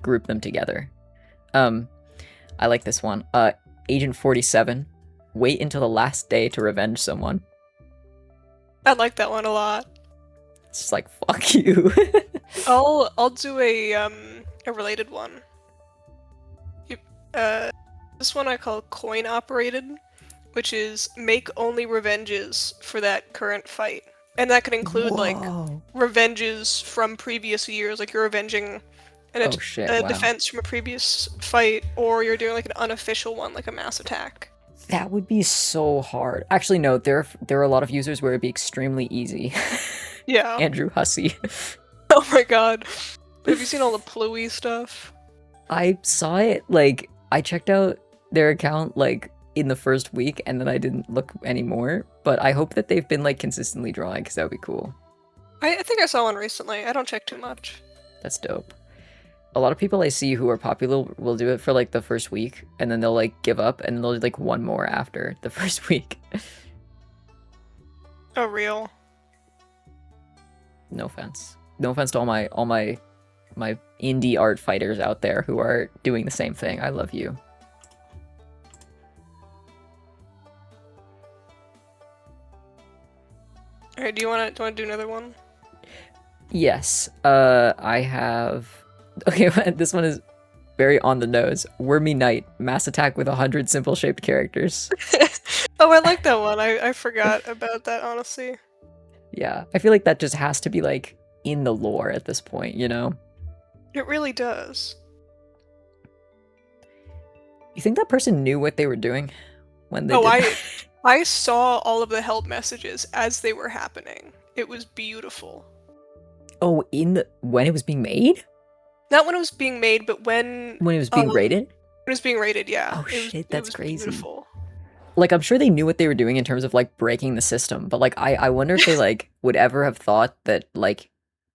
group them together. I like this one. Agent 47, wait until the last day to revenge someone. I like that one a lot. It's just like, fuck you. I'll do a related one. This one I call coin operated, which is make only revenges for that current fight. And that could include like Whoa. revenges from previous years, like you're avenging Oh shit, a wow. defense from a previous fight, or you're doing like an unofficial one, like a mass attack. That would be so hard. Actually, no, there are a lot of users where it'd be extremely easy. Yeah. Andrew Hussey. Oh my god. Have you seen all the Pluey stuff? I saw it, like, I checked out their account, like, in the first week, and then I didn't look anymore, but I hope that they've been, like, consistently drawing, because that would be cool. I think I saw one recently. I don't check too much. That's dope. A lot of people I see who are popular will do it for, like, the first week, and then they'll, like, give up, and they'll do, like, one more after the first week. Oh, real? No offense. No offense to all my indie art fighters out there who are doing the same thing. I love you. Alright, do you wanna do another one? Yes. I have. Okay, this one is very on the nose. Wormy Knight, mass attack with 100 simple shaped characters. Oh, I like that one. I forgot about that, honestly. Yeah, I feel like that just has to be like in the lore at this point, you know? It really does. You think that person knew what they were doing when they Oh, did that? I saw all of the help messages as they were happening. It was beautiful. Oh, when it was being made? Not when it was being made, but when When it was being rated? it was being rated, yeah. Oh shit, that's crazy. Beautiful. Like, I'm sure they knew what they were doing in terms of like breaking the system, but like I wonder if they like would ever have thought that like,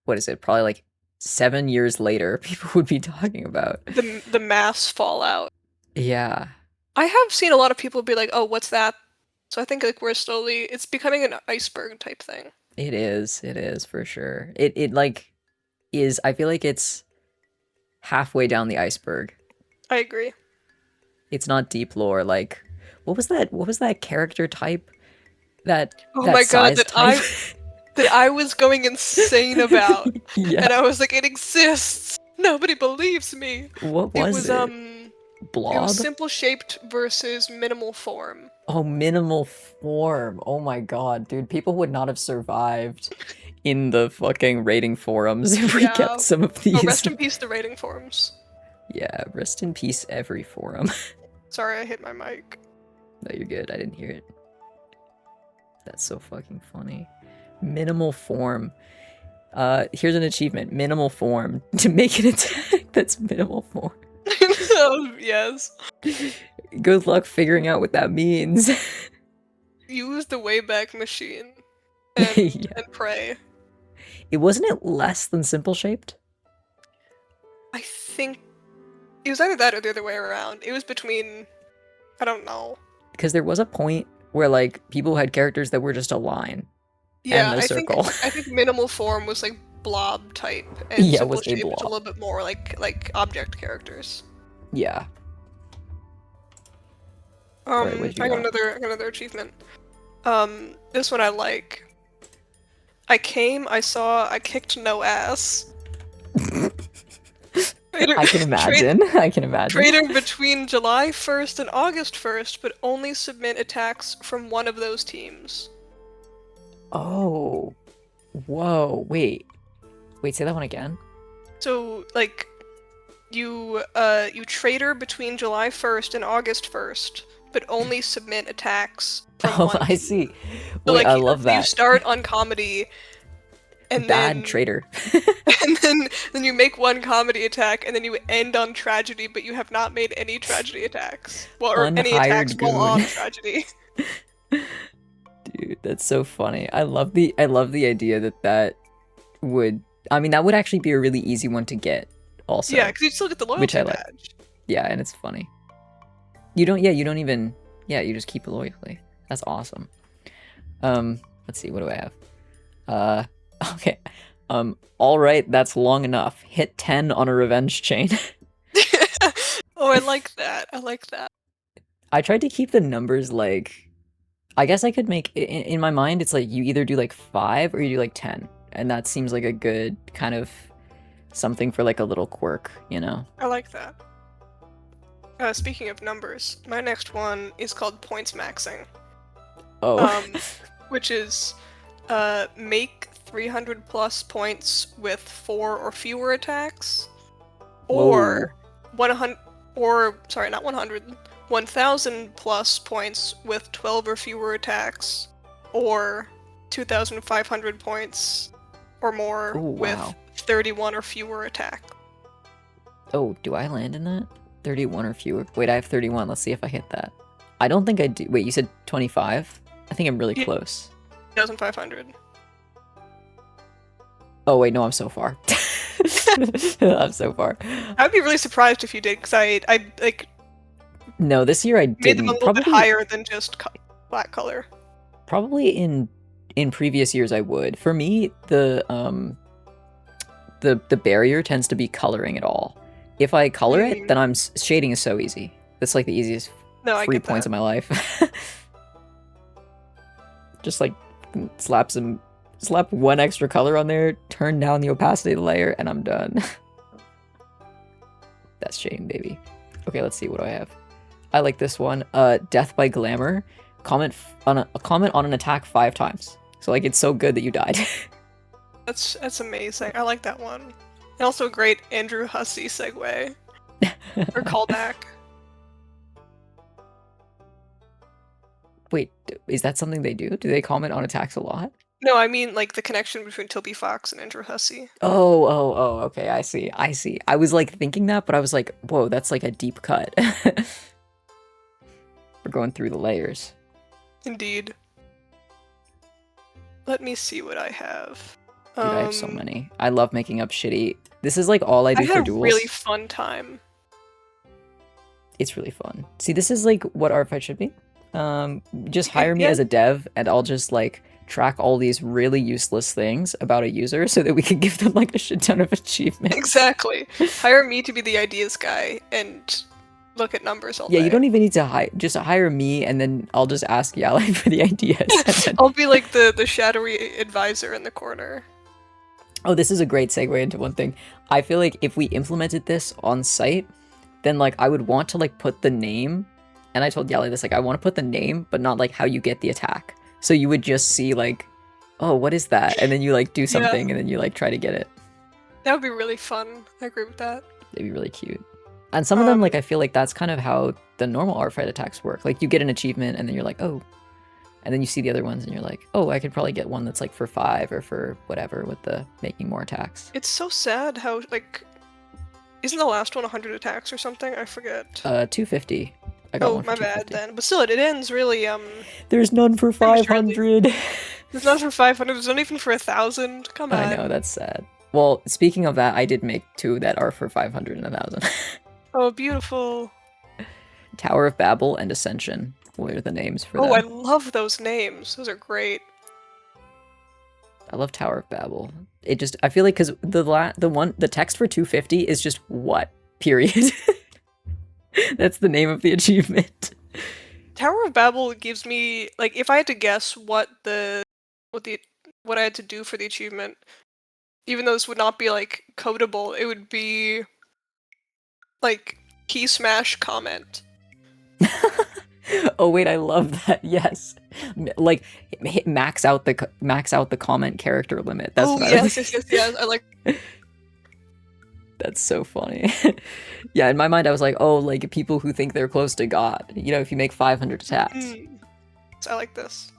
what is it, probably like 7 years later people would be talking about. The mass fallout. Yeah. I have seen a lot of people be like, "Oh, what's that?" So I think like it's becoming an iceberg type thing. It is for sure. It like is, I feel like it's halfway down the iceberg. I agree. It's not deep lore. Like, what was that character type? That Oh that my god, size type? that I was going insane about. Yeah. And I was like, it exists. Nobody believes me. What It was was it? Blob? It was simple shaped versus minimal form. Oh, minimal form. Oh my god, dude. People would not have survived in the fucking rating forums if we Yeah. kept some of these. Oh, rest in peace, the rating forums. Yeah, rest in peace every forum. Sorry, I hit my mic. No, you're good. I didn't hear it. That's so fucking funny. Minimal form. Here's an achievement. Minimal form. To make an attack that's minimal form. Oh, yes. Good luck figuring out what that means. Use the Wayback Machine. And, Yeah. and pray. Wasn't it less than simple shaped? I think it was either that or the other way around. It was between, I don't know. Because there was a point where like people had characters that were just a line. Yeah, and a circle. I think minimal form was like blob type, and Yeah, it simple was a shape was a blob. little bit more like object characters. Yeah. I Right, what you got got? another achievement. This one I like. I came, I saw, I kicked no ass. I can imagine. I can imagine. Trader between July 1st and August 1st, but only submit attacks from one of those teams. Oh. Whoa. Wait, say that one again. So, like, you trader between July 1st and August 1st, but only submit attacks from one I team. see. So, Wait, like, I love that. You start on comedy, and Bad then trader. and then you make one comedy attack, and then you end on tragedy, but you have not made any tragedy attacks. Well, or any attacks Unhired while on goon. tragedy. Dude, that's so funny. I love the idea that would, I mean, that would actually be a really easy one to get also. Yeah, because you still get the loyalty which I like. badge. Yeah, and it's funny. You don't even, you just keep it loyalty. That's awesome. Let's see, what do I have? Okay. All right, that's long enough. Hit 10 on a revenge chain. Oh, I like that. I like that. I tried to keep the numbers like, I guess I could make, in my mind, it's like you either do like 5 or you do like 10. And that seems like a good kind of something for like a little quirk, you know? I like that. Speaking of numbers, my next one is called points maxing. Oh. Which is make 300 plus points with 4 or fewer attacks, or 100, or sorry, not 100, 1,000 plus points with 12 or fewer attacks, or 2,500 points or more with 31 or fewer attack. Oh, do I land in that? 31 or fewer? Wait, I have 31. Let's see if I hit that. I don't think I do. Wait, you said 25? I think I'm really close. 2,500. Oh, wait, no, I'm so far. I'm so far. I'd be really surprised if you did, because I like... No, this year I made didn't. them a little bit higher than just black color. Probably in previous years I would. For me, the barrier tends to be coloring it all. If I color it, then I'm shading is so easy. That's like the easiest 3 points of my life. Just like slap one extra color on there, turn down the opacity layer, and I'm done. That's shading, baby. Okay, let's see, what do I have? I like this one. Death by glamour. Comment on an attack 5 times. So like it's so good that you died. That's amazing. I like that one. And also a great Andrew Hussey segue. Or callback. Wait, is that something they do? Do they comment on attacks a lot? No, I mean like the connection between Toby Fox and Andrew Hussey. Oh, okay, I see. I was like thinking that, but I was like, whoa, that's like a deep cut. We're going through the layers. Indeed. Let me see what I have. Dude, I have so many. I love making up shitty. This is like all I do for duels. I had a really fun time. It's really fun. See, this is like what artfight should be. Just hire me as a dev, and I'll just like track all these really useless things about a user so that we can give them like a shit ton of achievements. Exactly. Hire me to be the ideas guy and look at numbers all day. Yeah, you don't even need to hire. Just hire me, and then I'll just ask Yalleh for the ideas. Then... I'll be like the shadowy advisor in the corner. Oh, this is a great segue into one thing. I feel like if we implemented this on site, then like I would want to like put the name, and I told Yalleh this, like I want to put the name, but not like how you get the attack. So you would just see like, oh, what is that? And then you like do something, and then you like try to get it. That would be really fun. I agree with that. It'd be really cute. And some of them, like, I feel like that's kind of how the normal artfight attacks work. Like, you get an achievement, and then you're like, oh. And then you see the other ones, and you're like, oh, I could probably get one that's, like, for 5 or for whatever with the making more attacks. It's so sad how, like, isn't the last one 100 attacks or something? I forget. 250. I got one for my 250. bad then. But still, it ends really, There's none for 500. There's none for 500. There's not even for 1,000. Come on. I know, that's sad. Well, speaking of that, I did make 2 that are for 500 and 1,000. Oh, beautiful. Tower of Babel and Ascension were the names for them. Oh, I love those names. Those are great. I love Tower of Babel. It just, I feel like, because the text for 250 is just what? Period. That's the name of the achievement. Tower of Babel gives me, like, if I had to guess what the what I had to do for the achievement, even though this would not be like codable, it would be like key smash comment. Oh wait, I love that. Yes, like max out the comment character limit. That's what I was. Yes. I like. That's so funny. Yeah, in my mind, I was like, oh, like people who think they're close to God. You know, if you make 500 attacks. I like this.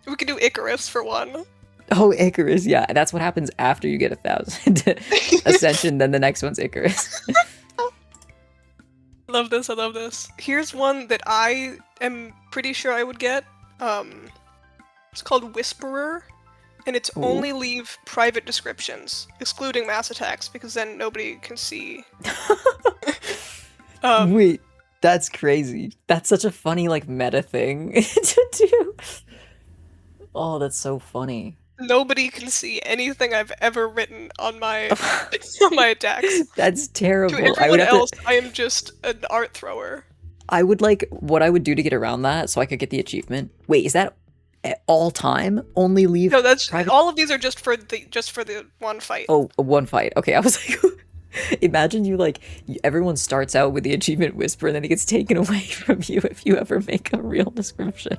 We could do Icarus for one. Oh, Icarus. Yeah, that's what happens after you get 1,000 Ascension. Then the next one's Icarus. I love this. Here's one that I am pretty sure I would get. It's called Whisperer, and it's Ooh. only leave private descriptions, excluding mass attacks, because then nobody can see. Wait, that's crazy. That's such a funny, like, meta thing to do. Oh, that's so funny. Nobody can see anything I've ever written on my on my attacks. That's terrible. To everyone else, I am just an art thrower. I would like what I would do to get around that so I could get the achievement. Wait, is that at all time? Only leave. No, that's private... all of these are just for the one fight. Oh, one fight. Okay, I was like, imagine you like everyone starts out with the achievement whisper and then it gets taken away from you if you ever make a real description.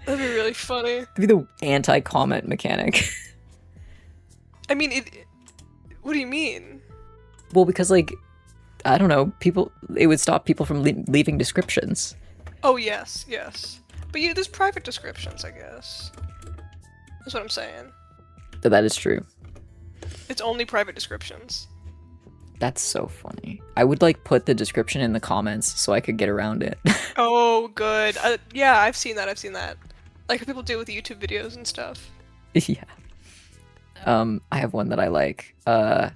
That'd be really funny. It'd be the anti-comment mechanic. I mean, what do you mean? Well, because like, I don't know, it would stop people from leaving descriptions. Oh yes. But there's private descriptions, I guess. That's what I'm saying. That is true. It's only private descriptions. That's so funny. I would like put the description in the comments so I could get around it. Oh, good. Yeah, I've seen that. Like people do with YouTube videos and stuff. Yeah. I have one that I like. Where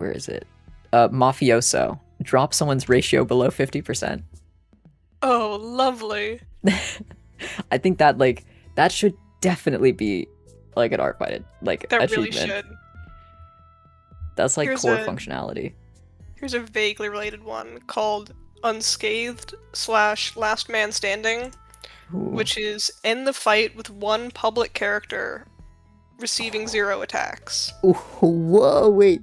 is it? Mafioso. Drop someone's ratio below 50%. Oh, lovely. I think that like that should definitely be like an artfight like that achievement. Really should. That's like core functionality. Here's a vaguely related one called Unscathed/Last Man Standing, which is end the fight with one public character receiving 0 attacks. Ooh, whoa, wait.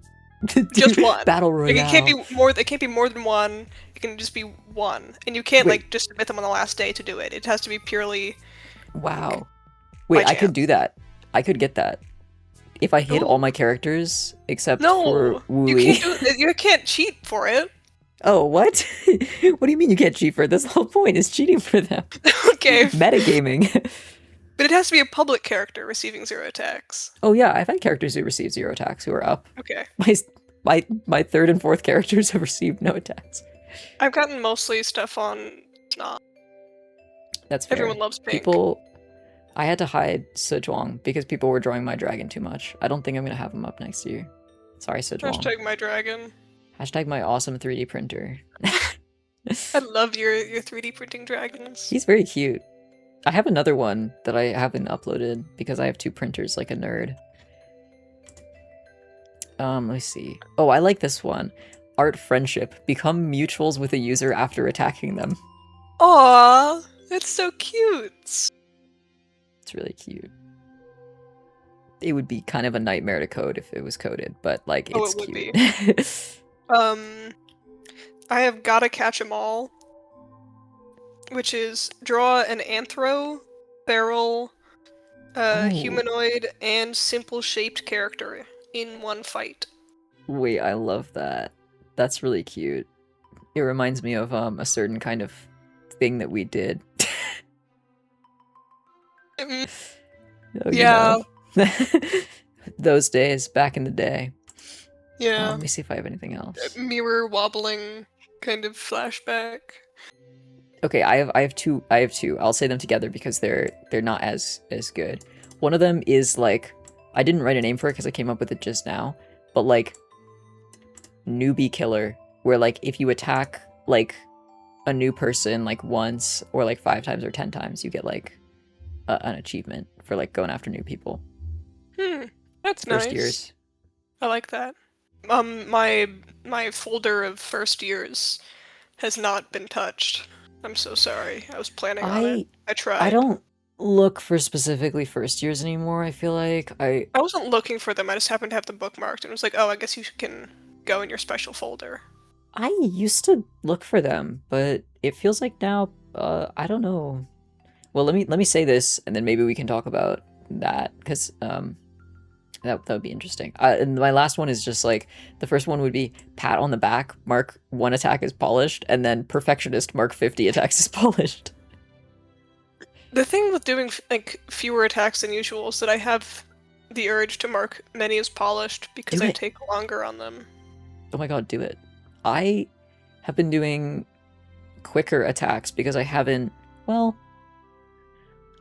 Just one. Battle Royale. Like, it can't be more than one. It can just be one. And you can't like just submit them on the last day to do it. It has to be purely Wow. Wait, I could do that. I could get that. If I hit all my characters except for Wooly. You can't cheat for it. Oh, what? What do you mean you can't cheat for it? That's the whole point, is cheating for them. Okay. Metagaming. But it has to be a public character receiving 0 attacks. Oh yeah, I've had characters who receive 0 attacks who are up. Okay. My third and fourth characters have received no attacks. I've gotten mostly stuff on not. That's fair. Everyone loves pink. I had to hide Sejong because people were drawing my dragon too much. I don't think I'm gonna have him up next year. Sorry, Sejong. Hashtag my dragon. Hashtag my awesome 3D printer. I love your 3D printing dragons. He's very cute. I have another one that I haven't uploaded because I have 2 printers like a nerd. Let me see. Oh, I like this one. Art friendship. Become mutuals with a user after attacking them. Aww, that's so cute. It's really cute. It would be kind of a nightmare to code if it was coded, but like it's cute. I have Gotta Catch 'Em All, which is draw an anthro, feral, humanoid, and simple shaped character in one fight. Wait, I love that. That's really cute. It reminds me of a certain kind of thing that we did. Yeah. Those days, back in the day. Yeah. Let me see if I have anything else. Mirror wobbling kind of flashback. Okay, I have two. I'll say them together because they're not as good. One of them is like, I didn't write a name for it because I came up with it just now, but like newbie killer, where like if you attack like a new person like once or like 5 times or 10 times, you get like an achievement for like going after new people. That's nice. First years. I like that. My folder of first years has not been touched. I'm so sorry. I was planning on it. I tried. look for specifically first years anymore. I feel like I wasn't looking for them. I just happened to have them bookmarked, and it was like, oh, I guess you can go in your special folder. I used to look for them, but it feels like now, I don't know. Well, let me say this, and then maybe we can talk about that, because that would be interesting. And my last one is just like, the first one would be pat on the back, mark 1 attack is polished, and then perfectionist, mark 50 attacks is polished. The thing with doing like fewer attacks than usual is that I have the urge to mark many as polished because Do I it. take longer on them. Oh my god, do it. I have been doing quicker attacks because I haven't, well,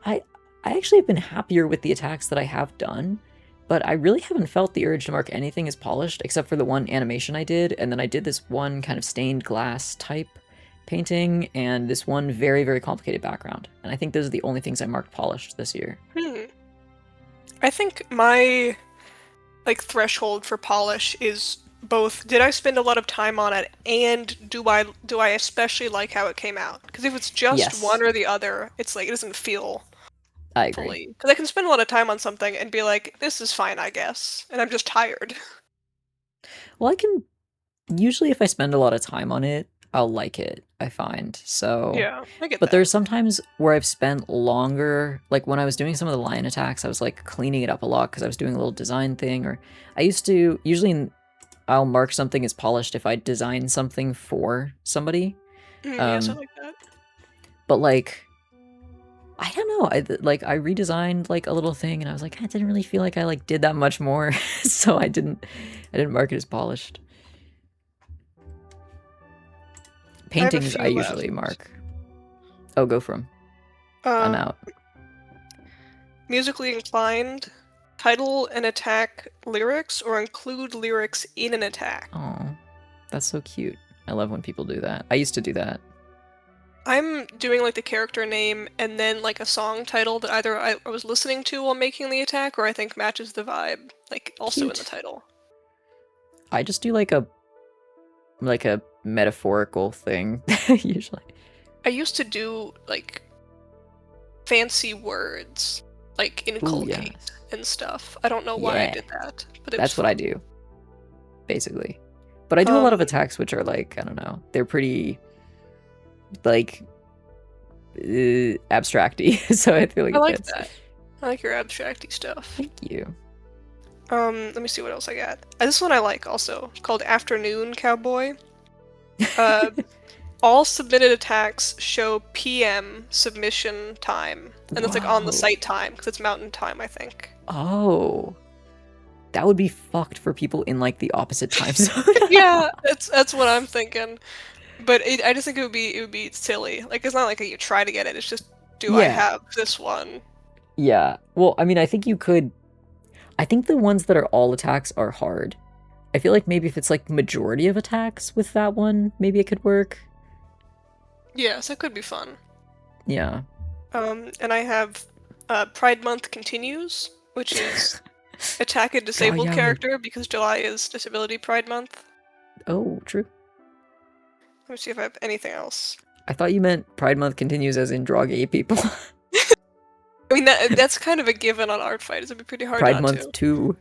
I actually have been happier with the attacks that I have done, but I really haven't felt the urge to mark anything as polished except for the one animation I did, and then I did this one kind of stained glass type painting and this one very, very complicated background. And I think those are the only things I marked polished this year. I think my like threshold for polish is both did I spend a lot of time on it and do I especially like how it came out? Because if it's just Yes. one or the other, it's like it doesn't feel I agree. fully. Because I can spend a lot of time on something and be like, this is fine, I guess, and I'm just tired. Well, I can usually, if I spend a lot of time on it, I'll like it, I find. So Yeah, I get but that. there's sometimes where I've spent longer, like when I was doing some of the lion attacks, I was like cleaning it up a lot because I was doing a little design thing, or I used to, usually I'll mark something as polished if I design something for somebody. Yeah, something like that. But like, I don't know, I redesigned like a little thing and I was like, I didn't really feel like I like did that much more, so I didn't mark it as polished. Paintings I usually mark. Oh, go from. I'm out. Musically inclined, title an attack lyrics or include lyrics in an attack. Oh, that's so cute. I love when people do that. I used to do that. I'm doing like the character name and then like a song title that either I was listening to while making the attack or I think matches the vibe, like also Cute. in the title. I just do like a metaphorical thing usually. I used to do like fancy words, like inculcate and stuff. I don't know why I did that, but that's what I do, basically. But I do a lot of attacks which are like, I don't know, they're pretty like abstracty, so I feel like I like that. I like your abstracty stuff. Thank you. Let me see what else I got. This one I like also. It's called Afternoon Cowboy. All submitted attacks show PM submission time. And that's like on the site time, because it's mountain time, I think. Oh. That would be fucked for people in like the opposite time zone. Yeah, that's what I'm thinking. But I just think it would be silly. Like it's not like you try to get it, it's just I have this one? Yeah. Well, I mean, I think you could. I think the ones that are all attacks are hard. I feel like maybe if it's like majority of attacks with that one, maybe it could work. Yes, that could be fun. Yeah. And I have Pride Month continues, which is attack a disabled character because July is Disability Pride Month. Oh, true. Let me see if I have anything else. I thought you meant Pride Month continues as in draw gay people. I mean, that's kind of a given on Artfight. It'd be pretty hard Pride not Month to. 2.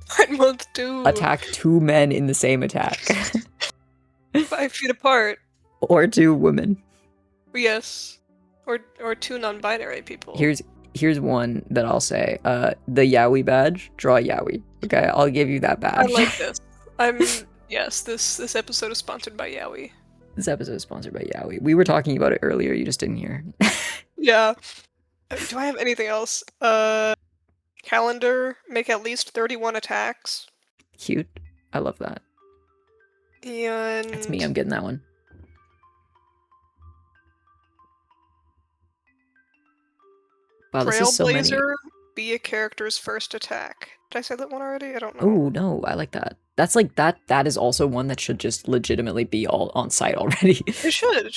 Pride Month 2. Attack 2 men in the same attack. 5 feet apart. Or 2 women. Yes. Or 2 non-binary people. Here's one that I'll say. The Yowie badge, draw Yowie. Okay, I'll give you that badge. I like this. Yes, this episode is sponsored by Yowie. This episode is sponsored by Yowie. We were talking about it earlier, you just didn't hear. Yeah. Do I have anything else? Calendar, make at least 31 attacks. Cute. I love that. And that's me, I'm getting that one. Wow, this is so many. Be a character's first attack. Did I say that one already? I don't know. Oh, no, I like that. That's like, that is also one that should just legitimately be all on site already. It should.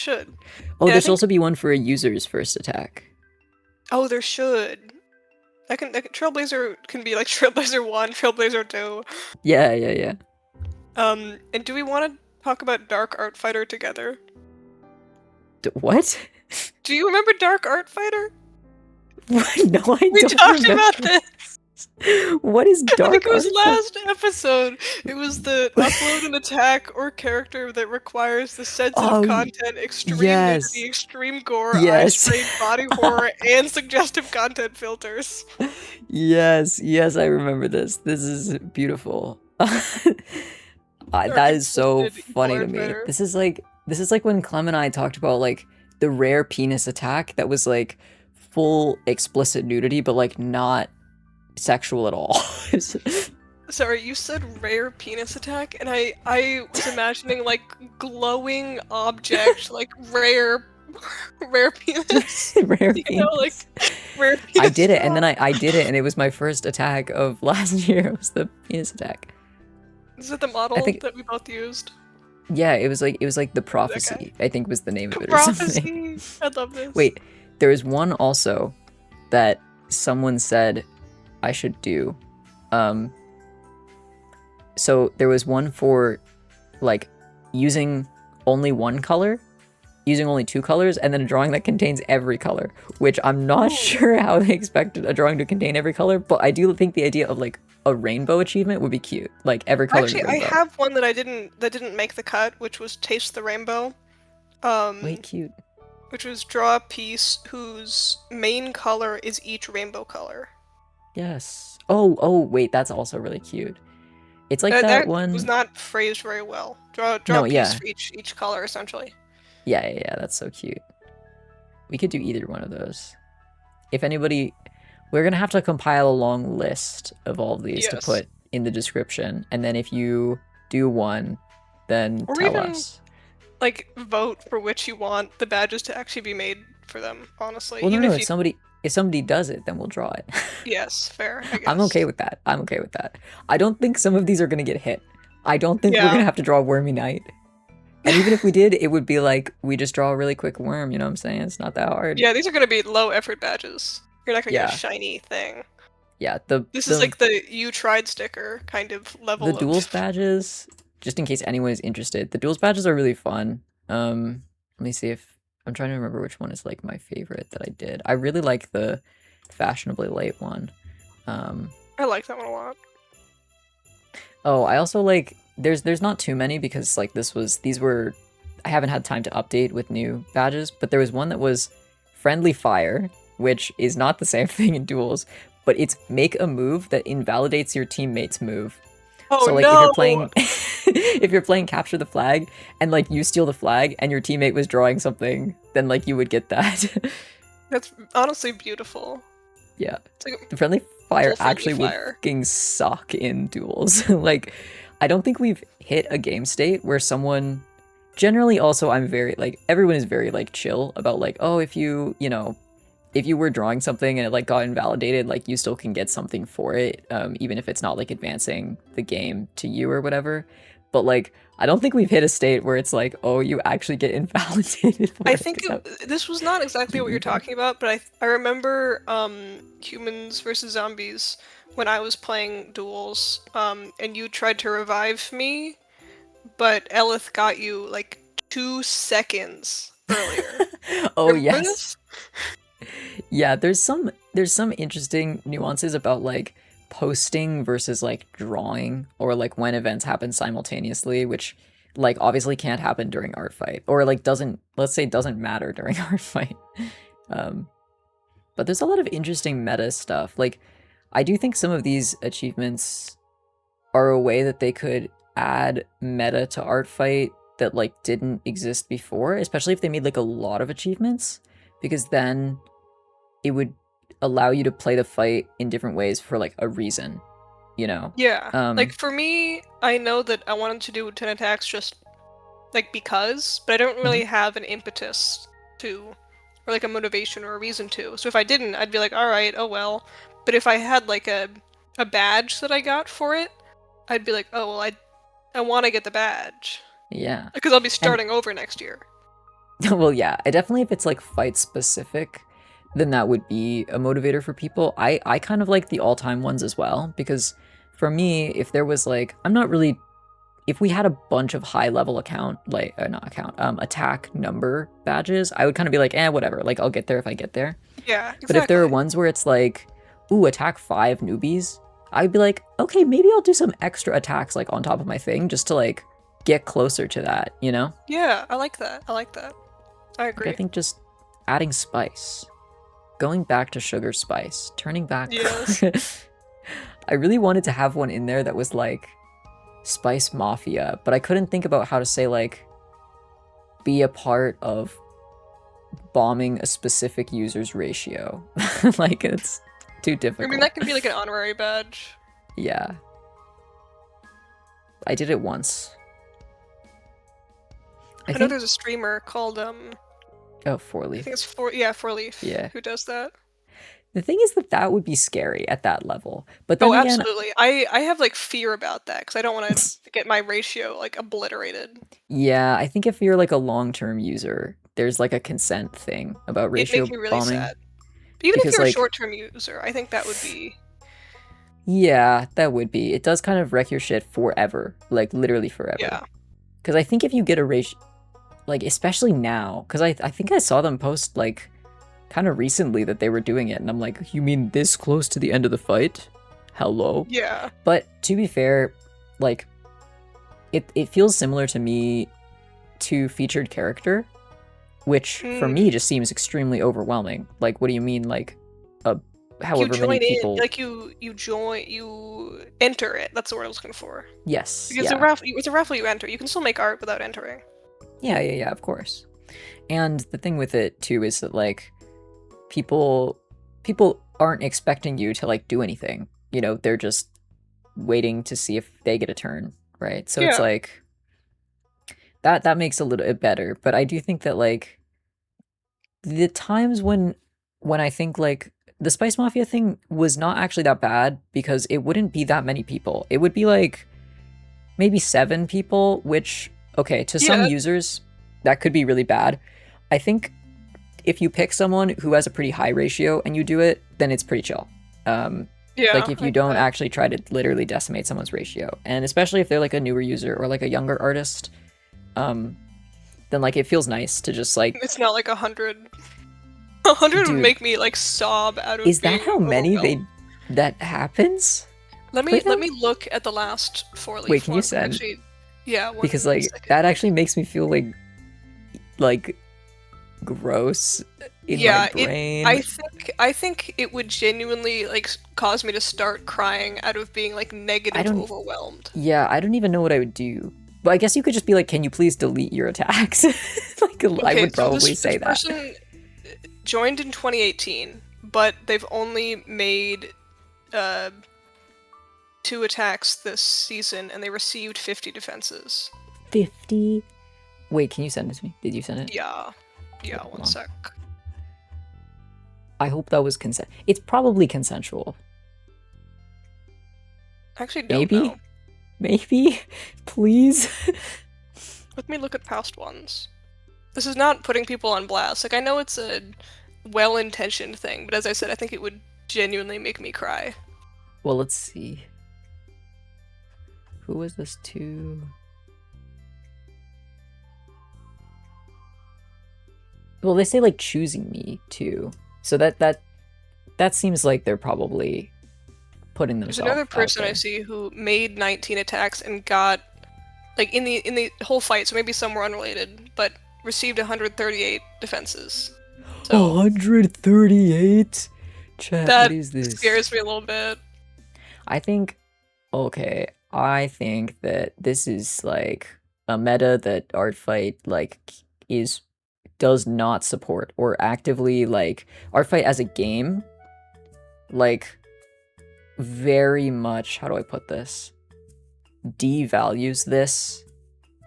Oh, yeah, there should also be one for a user's first attack. Oh, there should. Trailblazer can be like Trailblazer 1, Trailblazer 2. Yeah. And do we want to talk about Dark Art Fighter together? What? Do you remember Dark Art Fighter? No, I We don't talked remember. about this. What is I dark think it was art? last episode. It was the upload an attack or character that requires the sensitive Oh, content, extreme yes. nudity, extreme gore, Yes. eye-sprayed body horror, and suggestive content filters. Yes, yes, I remember this. This is beautiful. Our That is so consistent funny to art me. fighter. This is like when Clem and I talked about like the rare penis attack that was like full explicit nudity, but like not sexual at all. Sorry, you said rare penis attack, and I was imagining like glowing object, like rare penis. Rare You penis. know, like rare penis. I did it, and then drop. I did it, and it was my first attack of last year. It was the penis attack. Is it the model think- that we both used? Yeah, it was like the prophecy. I think was the name of it or something. Prophecy. I love this. Wait, there was one also that someone said I should do. So there was one for like using only one color, using only two colors, and then a drawing that contains every color, which I'm not Ooh. sure how they expected a drawing to contain every color, but I do think the idea of like a rainbow achievement would be cute. Like every color in Actually, the I rainbow. have one that didn't make the cut, which was Taste the Rainbow. Wait, cute. Which was draw a piece whose main color is each rainbow color. Yes. Oh, wait, that's also really cute. It's like that one. Was not phrased very well. Draw No, a piece yeah. for each color, essentially. Yeah, that's so cute. We could do either one of those. If anybody, we're gonna have to compile a long list of all of these to Yes. put in the description, and then if you do one, then Or tell even- us. Like, vote for which you want the badges to actually be made for them, honestly. Well, no, Even no. if you... If somebody does it, then we'll draw it. Yes, fair, I guess. I'm okay with that. I don't think some of these are gonna get hit. I don't think we're Yeah. gonna have to draw Wormy Knight. And even if we did, it would be like we just draw a really quick worm. You know what I'm saying? It's not that hard. Yeah, these are gonna be low effort badges. You're not gonna get Yeah. a shiny thing. Yeah. This is like the you tried sticker kind of level the of... duels badges, just in case anyone is interested, the duels badges are really fun. Let me see if I'm trying to remember which one is like my favorite that I did. I really like the fashionably late one. I like that one a lot. Oh, I also like there's not too many because like these were I haven't had time to update with new badges, but there was one that was friendly fire, which is not the same thing in duels, but it's make a move that invalidates your teammate's move. Oh So like no! if you're playing if you're playing capture the flag and like you steal the flag and your teammate was drawing something, then like you would get that. That's honestly beautiful. Yeah. It's like The friendly fire Full friendly actually would fire. fucking suck in duels. Like I don't think we've hit a game state where someone generally also I'm very like everyone is very like chill about like, oh, if you know, if you were drawing something and it like got invalidated, like you still can get something for it, even if it's not like advancing the game to you or whatever. But like, I don't think we've hit a state where it's like, oh, you actually get invalidated. For I it think to this was not exactly what you're talking about, but I remember Humans versus Zombies when I was playing duels, and you tried to revive me, but Elith got you like 2 seconds earlier. Oh Remember yes. this? Yeah, there's some interesting nuances about like posting versus like drawing or like when events happen simultaneously, which like obviously can't happen during art fight or like doesn't matter during art fight. But there's a lot of interesting meta stuff. Like I do think some of these achievements are a way that they could add meta to art fight that like didn't exist before, especially if they made like a lot of achievements, because then it would allow you to play the fight in different ways for like a reason, you know? Yeah. Um, Like for me, I know that I wanted to do 10 attacks just like because, but I don't really have an impetus to, or like a motivation or a reason to. So if I didn't, I'd be like, all right, oh well. But if I had like a badge that I got for it, I'd be like, oh well, I want to get the badge Yeah. because I'll be starting over next year. Well, yeah, I definitely, if it's like fight specific, then that would be a motivator for people. I kind of like the all-time ones as well, because for me, if there was like, I'm not really if we had a bunch of high level attack number badges, I would kind of be like, whatever. Like, I'll get there if I get there. Yeah, exactly. But if there are ones where it's like, ooh, attack 5 newbies, I'd be like, okay, maybe I'll do some extra attacks like on top of my thing just to like get closer to that, you know? Yeah, I like that. I agree. Like, I think just adding spice, going back to sugar spice, turning back. Yes. I really wanted to have one in there that was like Spice Mafia, but I couldn't think about how to say like be a part of bombing a specific user's ratio. Like, it's too difficult. I mean, that could be like an honorary badge. Yeah. I did it once. I know there's a streamer called Four Leaf. I think it's Four Leaf. Yeah. Who does that? The thing is that would be scary at that level. But then again, absolutely. I have like fear about that because I don't want to get my ratio like obliterated. Yeah, I think if you're like a long-term user, there's like a consent thing about ratio It makes me really bombing. sad. But even Because, if you're like, a short-term user, I think that would be. Yeah, that would be. It does kind of wreck your shit forever, like literally forever. Yeah. Because I think if you get a ratio, like especially now, because I think I saw them post like kind of recently that they were doing it, and I'm like, you mean this close to the end of the fight? Hello. Yeah. But to be fair, like it feels similar to me to featured character, which for me just seems extremely overwhelming. Like, what do you mean, like however many people? Like you enter it. That's the word I was looking for. Yes. Because it's a raffle you enter. You can still make art without entering. Yeah, of course. And the thing with it too is that like people aren't expecting you to like do anything. You know, they're just waiting to see if they get a turn, right? So it's like that makes a little bit better. But I do think that like the times when I think like the Spice Mafia thing was not actually that bad because it wouldn't be that many people. It would be like maybe 7 people, which, okay, to some users, that could be really bad. I think if you pick someone who has a pretty high ratio and you do it, then it's pretty chill. Like if you don't actually try to literally decimate someone's ratio. And especially if they're like a newer user or like a younger artist, then like it feels nice to just like... It's not like 100... 100 would make me like sob out of. Is that how many that happens? Let me look at the last 4 Leaf. Wait, can you send? Actually, yeah. Because like that actually makes me feel like gross in my brain. I think it would genuinely like cause me to start crying out of being like negative overwhelmed. Yeah, I don't even know what I would do. But I guess you could just be like, can you please delete your attacks? Like, okay, I would probably say that. Person joined in 2018, but they've only made 2 attacks this season, and they received 50 defenses. 50? Wait, can you send it to me? Did you send it? Yeah, one sec. I hope that was consent. It's probably consensual. I actually don't know. Maybe? Please? Let me look at past ones. This is not putting people on blast. Like, I know it's a well-intentioned thing, but as I said, I think it would genuinely make me cry. Well, let's see. Who was this to? Well, they say like choosing me too. So that seems like they're probably putting themselves. There's another person I see who made 19 attacks and got like in the whole fight, so maybe some were unrelated, but received 138 defenses. So 138? Chat, that what is this? Scares me a little bit. I think that this is like a meta that Artfight like does not support, or actively like Artfight as a game like very much, how do I put this, devalues this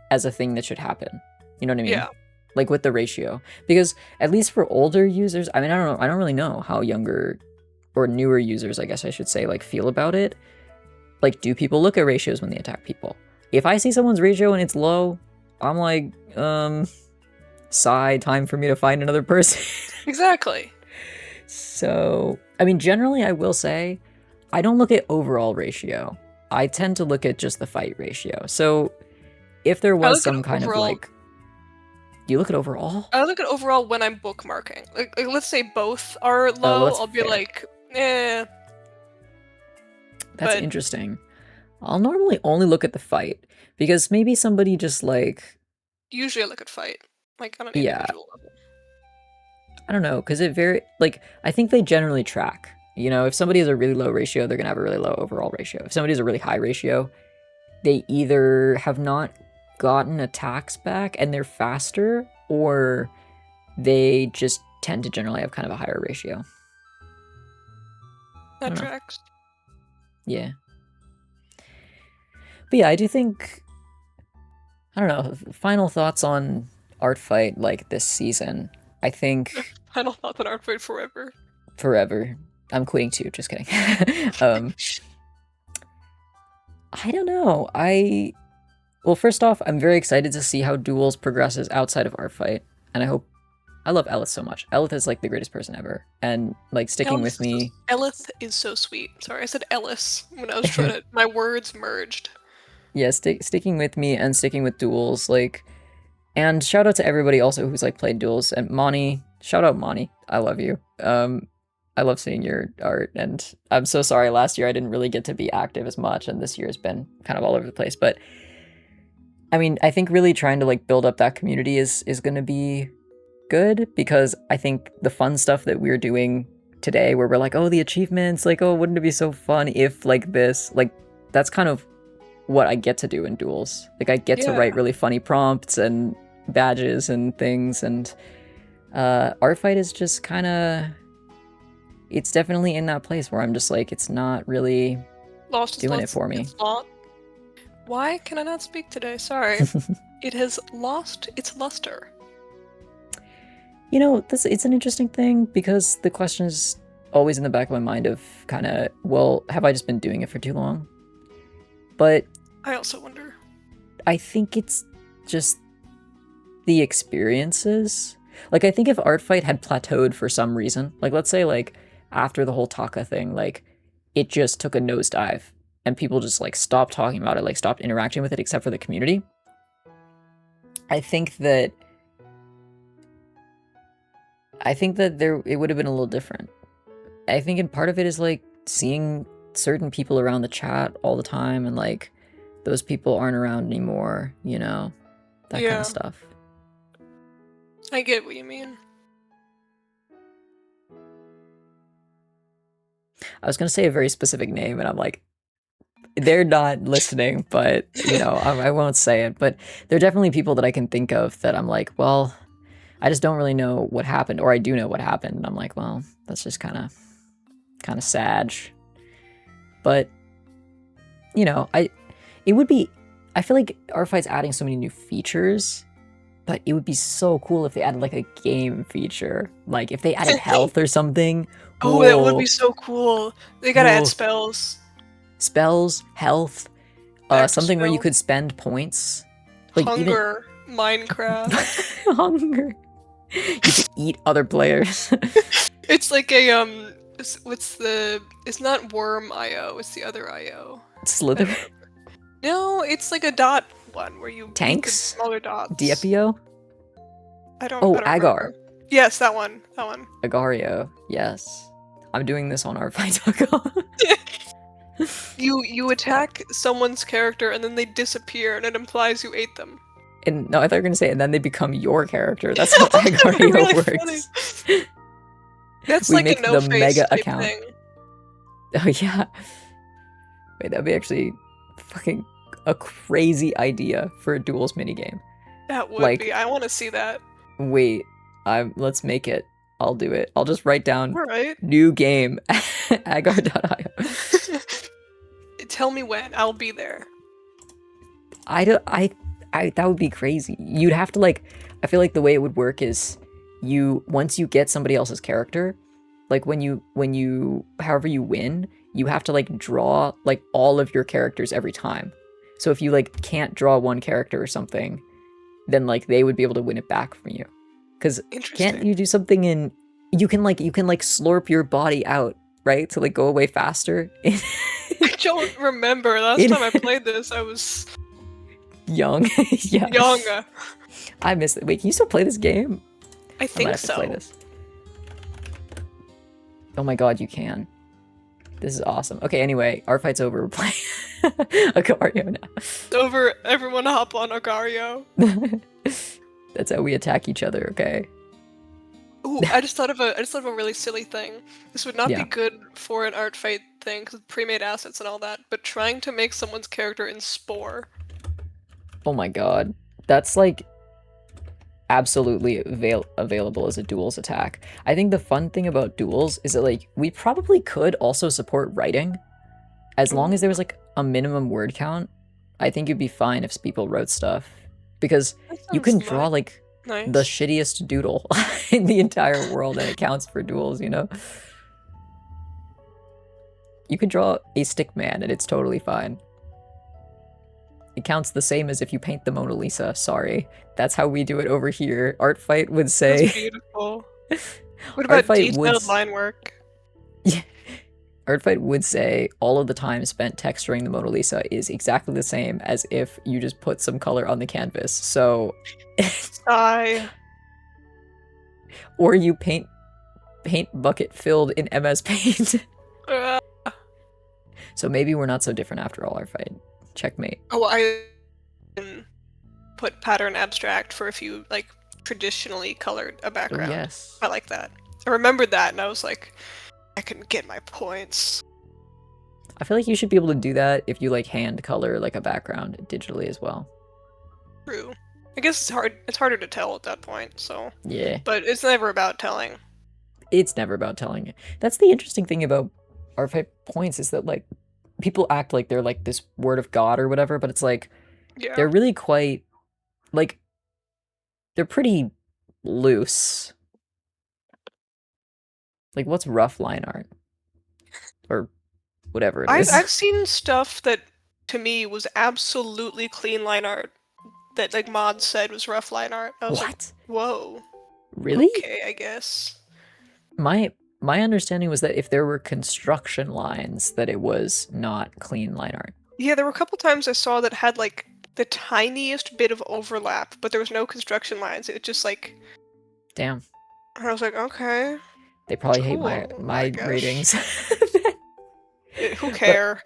as a thing that should happen. You know what I mean? Yeah. Like with the ratio. Because at least for older users, I mean, I don't really know how younger or newer users, I guess I should say, like feel about it. Like, do people look at ratios when they attack people? If I see someone's ratio and it's low, I'm like, sigh, time for me to find another person. Exactly. So, I mean, generally I will say, I don't look at overall ratio. I tend to look at just the fight ratio. So if there I was look at some kind of overall. like, do you look at overall? I look at overall when I'm bookmarking. Like let's say both are well, low, that's I'll be fair. like, eh. That's But interesting. I'll normally only look at the fight because maybe somebody just like, usually I look at fight, like on an yeah, individual level. I don't know, because it very like I think they generally track. You know, if somebody has a really low ratio, they're gonna have a really low overall ratio. If somebody has a really high ratio, they either have not gotten attacks back and they're faster, or they just tend to generally have kind of a higher ratio. That I don't know. tracks. Yeah. But yeah, I do think, I don't know, final thoughts on Artfight like this season. I think Final thoughts on Artfight forever. forever. I'm quitting too, just kidding. I don't know. Well, first off, I'm very excited to see how Duels progresses outside of Artfight, and I love Ellis so much. Ellis is like the greatest person ever, and like sticking with me. Ellis is so sweet. Sorry, I said Ellis when I was trying to. My words merged. Yeah, sticking with me and sticking with Duels, like, and shout out to everybody also who's like played Duels, and Monty. Shout out Monty. I love you. I love seeing your art, and I'm so sorry last year I didn't really get to be active as much, and this year has been kind of all over the place. But I mean, I think really trying to like build up that community is going to be good, because I think the fun stuff that we're doing today, where we're like, oh, the achievements, like, oh, wouldn't it be so fun if like this, like, that's kind of what I get to do in Duels. Like, I get to write really funny prompts and badges and things, and Artfight is just kind of, it's definitely in that place where I'm just like, it's not really doing it for me. Why can I not speak today? Sorry. It has lost its luster. You know, it's an interesting thing, because the question is always in the back of my mind of kind of, well, have I just been doing it for too long? But I also wonder. I think it's just the experiences. Like, I think if Artfight had plateaued for some reason, like, let's say, like, after the whole Taka thing, like, it just took a nosedive, and people just, like, stopped talking about it, like, stopped interacting with it, except for the community. I think that it would have been a little different. I think, and part of it is, like, seeing certain people around the chat all the time, and, like, those people aren't around anymore, you know? That kind of stuff. I get what you mean. I was going to say a very specific name, and I'm like, they're not listening, but, you know, I won't say it. But there are definitely people that I can think of that I'm like, well, I just don't really know what happened, or I do know what happened. And I'm like, well, that's just kind of sad. But, you know, I feel like Artfight's adding so many new features, but it would be so cool if they added like a game feature. Like if they added health or something. Oh, whoa. That would be so cool. They gotta add spells. Spells, health, something where you could spend points. Like Hunger, Minecraft. Hunger. You could eat other players. It's like a it's not worm IO, it's the other IO. Slither? No, it's like a dot one where you tanks, smaller dots. Diepio? I don't Agar. Remember. Yes, that one. Agario, yes. I'm doing this on artfight.com. You attack someone's character and then they disappear, and it implies you ate them. And no, I thought you were gonna say, and then they become your character. That's how Agario really works. That's we like make a no-face the mega type account. Thing. Oh yeah. Wait, that'd be actually fucking a crazy idea for a Duels minigame. That would be. I want to see that. Wait, let's make it. I'll do it. I'll just write down new game agar.io. Tell me when. I'll be there. That would be crazy. You'd have to like, I feel like the way it would work is once you get somebody else's character, like when you however you win, you have to like draw like all of your characters every time. So if you like can't draw one character or something, then like they would be able to win it back from you. Because can't you do something you can slurp your body out, right, to like go away faster? I don't remember. Last time I played this, I was Young. Yeah. Young. I miss it. Wait, can you still play this game? I I might think have to play so. this. Oh my god, you can. This is awesome. Okay, anyway, our fight's over. We're playing Agario now. It's over. Everyone hop on Agario. That's how we attack each other, okay? Ooh, I just thought of a really silly thing. This would not Yeah. be good for an art fight thing because pre-made assets and all that. But trying to make someone's character in Spore. Oh my god. That's like absolutely available as a duels attack. I think the fun thing about duels is that like we probably could also support writing as long as there was like a minimum word count. I think it'd be fine if people wrote stuff because you can draw like Nice. the shittiest doodle in the entire world and it counts for duels, you know? You could draw a stick man and it's totally fine. It counts the same as if you paint the Mona Lisa. Sorry. That's how we do it over here. Artfight would say... That's beautiful. What about detailed line work? Yeah. Artfight would say all of the time spent texturing the Mona Lisa is exactly the same as if you just put some color on the canvas. So... Or you paint bucket filled in MS Paint. So maybe we're not so different after all, Artfight. Checkmate. Oh, I put pattern abstract for a few like traditionally colored a background. Oh, yes. I like that. I remembered that and I was like, I can get my points. I feel like you should be able to do that if you like hand color like a background digitally as well. True. I guess it's harder to tell at that point, so. Yeah. But it's never about telling. It's never about telling it. That's the interesting thing about Artfight points is that like people act like they're like this word of God or whatever, but it's like they're really quite like they're pretty loose. Like what's rough line art? Or whatever it is. I've seen stuff that to me was absolutely clean line art that like mods said was rough line art. I was like, whoa. Really? Okay, I guess. My understanding was that if there were construction lines, that it was not clean line art. Yeah, there were a couple times I saw that had like the tiniest bit of overlap, but there was no construction lines. It just like... Damn. And I was like, okay. They probably hate my ratings. Who care?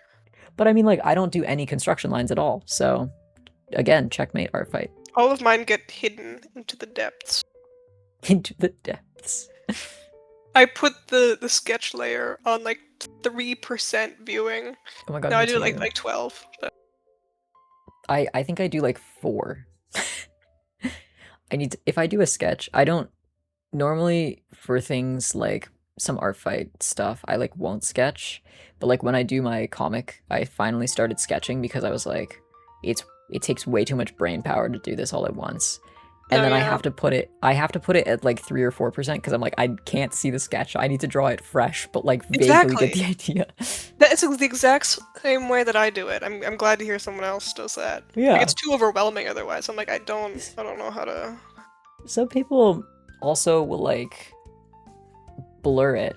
But I mean, like, I don't do any construction lines at all. So, again, checkmate, Artfight. All of mine get hidden into the depths. Into the depths. I put the sketch layer on like 3% viewing. Oh my god, no, I do like 12. But... I think I do like 4. I need to, if I do a sketch, I don't normally for things like some Artfight stuff, I like won't sketch. But like when I do my comic, I finally started sketching because I was like, it takes way too much brain power to do this all at once. And then I have to put it at like 3 or 4% because I'm like, I can't see the sketch. I need to draw it fresh, but like vaguely get the idea. That is the exact same way that I do it. I'm glad to hear someone else does that. Yeah. Like, it's too overwhelming otherwise. I'm like, I don't know how to... Some people also will like blur it,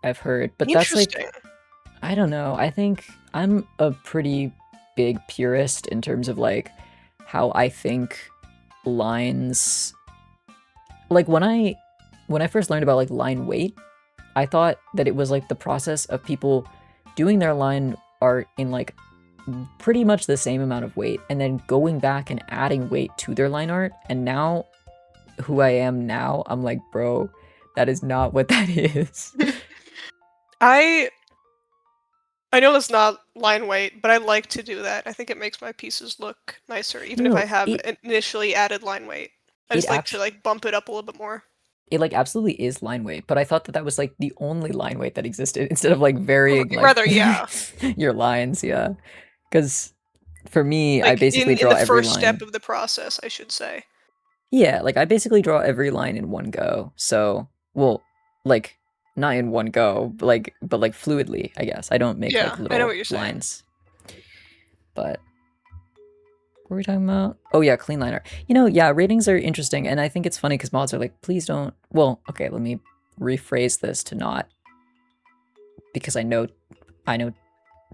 I've heard. But that's like, I don't know. I think I'm a pretty big purist in terms of like how I think lines, like when I first learned about like line weight, I thought that it was like the process of people doing their line art in like pretty much the same amount of weight and then going back and adding weight to their line art. And now who I am now, I'm like, bro, that is not what that is. I know that's not line weight, but I like to do that. I think it makes my pieces look nicer, even if I have initially added line weight. I just like to like bump it up a little bit more. It like absolutely is line weight, but I thought that was like the only line weight that existed instead of like varying your lines, yeah. Because for me, like, I basically draw every line. In the first step of the process, I should say. Yeah, like I basically draw every line in one go. So, well, like not in one go, but like fluidly, I guess. I don't make like little lines. But what were we talking about? Oh yeah, clean line art. You know, yeah, ratings are interesting, and I think it's funny because mods are like, please don't. Well, okay, let me rephrase this to not, because I know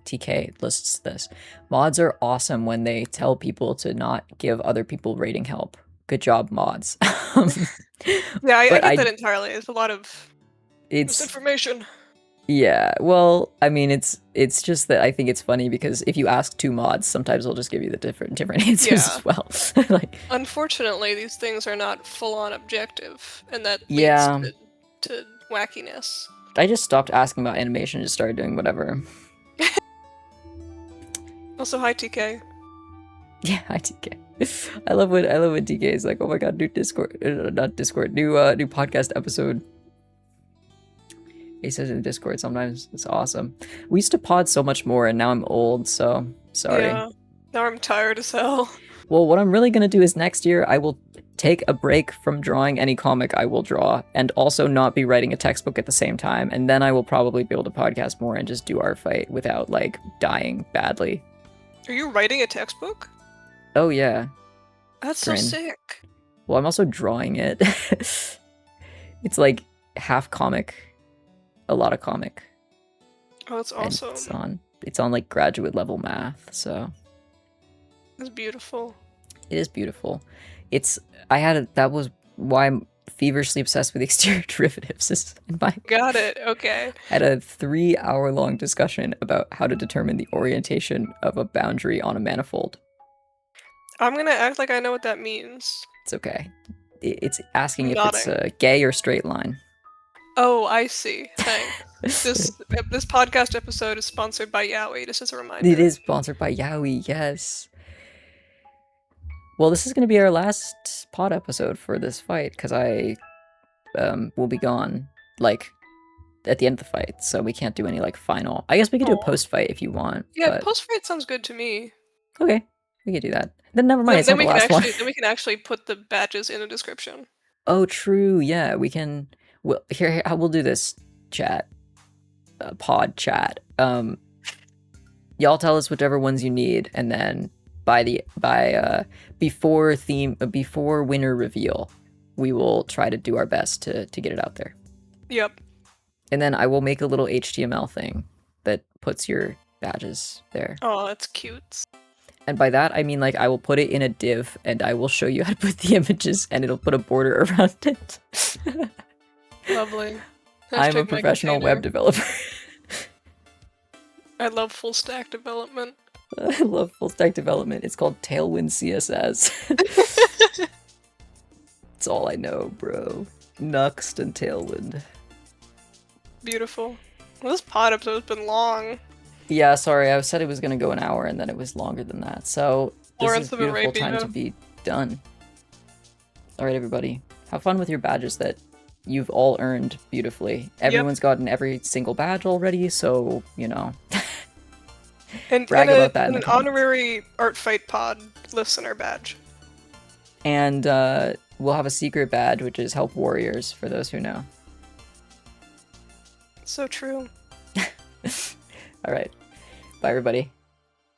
TK lists this. Mods are awesome when they tell people to not give other people rating help. Good job, mods. Yeah, I but get that entirely. It's a lot of it's misinformation. yeah. Well, I mean, it's just that I think it's funny because if you ask two mods, sometimes they'll just give you the different answers Yeah. as well. Like, Unfortunately, these things are not full-on objective, and that yeah, leads to wackiness. I just stopped asking about animation and just started doing whatever. Also, hi TK. Yeah, hi TK. I love when TK is like, oh my god, new Discord, not Discord, new podcast episode. He says in Discord sometimes. It's awesome. We used to pod so much more, and now I'm old, so sorry. Yeah. Now I'm tired as hell. Well, what I'm really gonna do is next year I will take a break from drawing any comic I will draw, and also not be writing a textbook at the same time, and then I will probably be able to podcast more and just do artfight without like dying badly. Are you writing a textbook? Oh yeah. That's so sick. Well, I'm also drawing it. It's like half comic, a lot of comic. Oh, that's awesome. And it's on like graduate level math, so It's beautiful. it is beautiful. That was why I'm feverishly obsessed with exterior derivatives. Got it. Okay. Had a 3-hour-long discussion about how to determine the orientation of a boundary on a manifold. I'm gonna act like I know what that means. It's okay. It's asking if Nodding. it's a gay or straight line. Oh, I see. Thanks. This podcast episode is sponsored by Yowie, just as a reminder. It is sponsored by Yowie, yes. Well, this is going to be our last pod episode for this fight, because I will be gone, like, at the end of the fight, so we can't do any, like, final. I guess we could do a post-fight if you want. Yeah, but... post-fight sounds good to me. Okay, we could do that. Then never mind, it's not the last one. Then we can actually put the badges in the description. Oh, true, yeah, we can... Well, here, we'll do this, chat. Pod chat. Y'all tell us whichever ones you need, and then before winner reveal, we will try to do our best to get it out there. Yep. And then I will make a little HTML thing that puts your badges there. Oh, that's cute. And by that, I mean, like, I will put it in a div, and I will show you how to put the images, and it'll put a border around it. Lovely. I'm a professional web developer. I love full stack development. I love full stack development. It's called Tailwind CSS. It's all I know, bro. Nuxt and Tailwind. Beautiful. Well, this pod episode's been long. Yeah, sorry, I said it was gonna go an hour, and then it was longer than that. So this is a beautiful time to be done. All right, everybody, have fun with your badges that you've all earned beautifully. Everyone's gotten every single badge already, so you know. And brag about that. An honorary Artfight Pod listener badge. And we'll have a secret badge, which is Help Warriors, for those who know. So true. All right. Bye, everybody.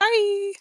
Bye!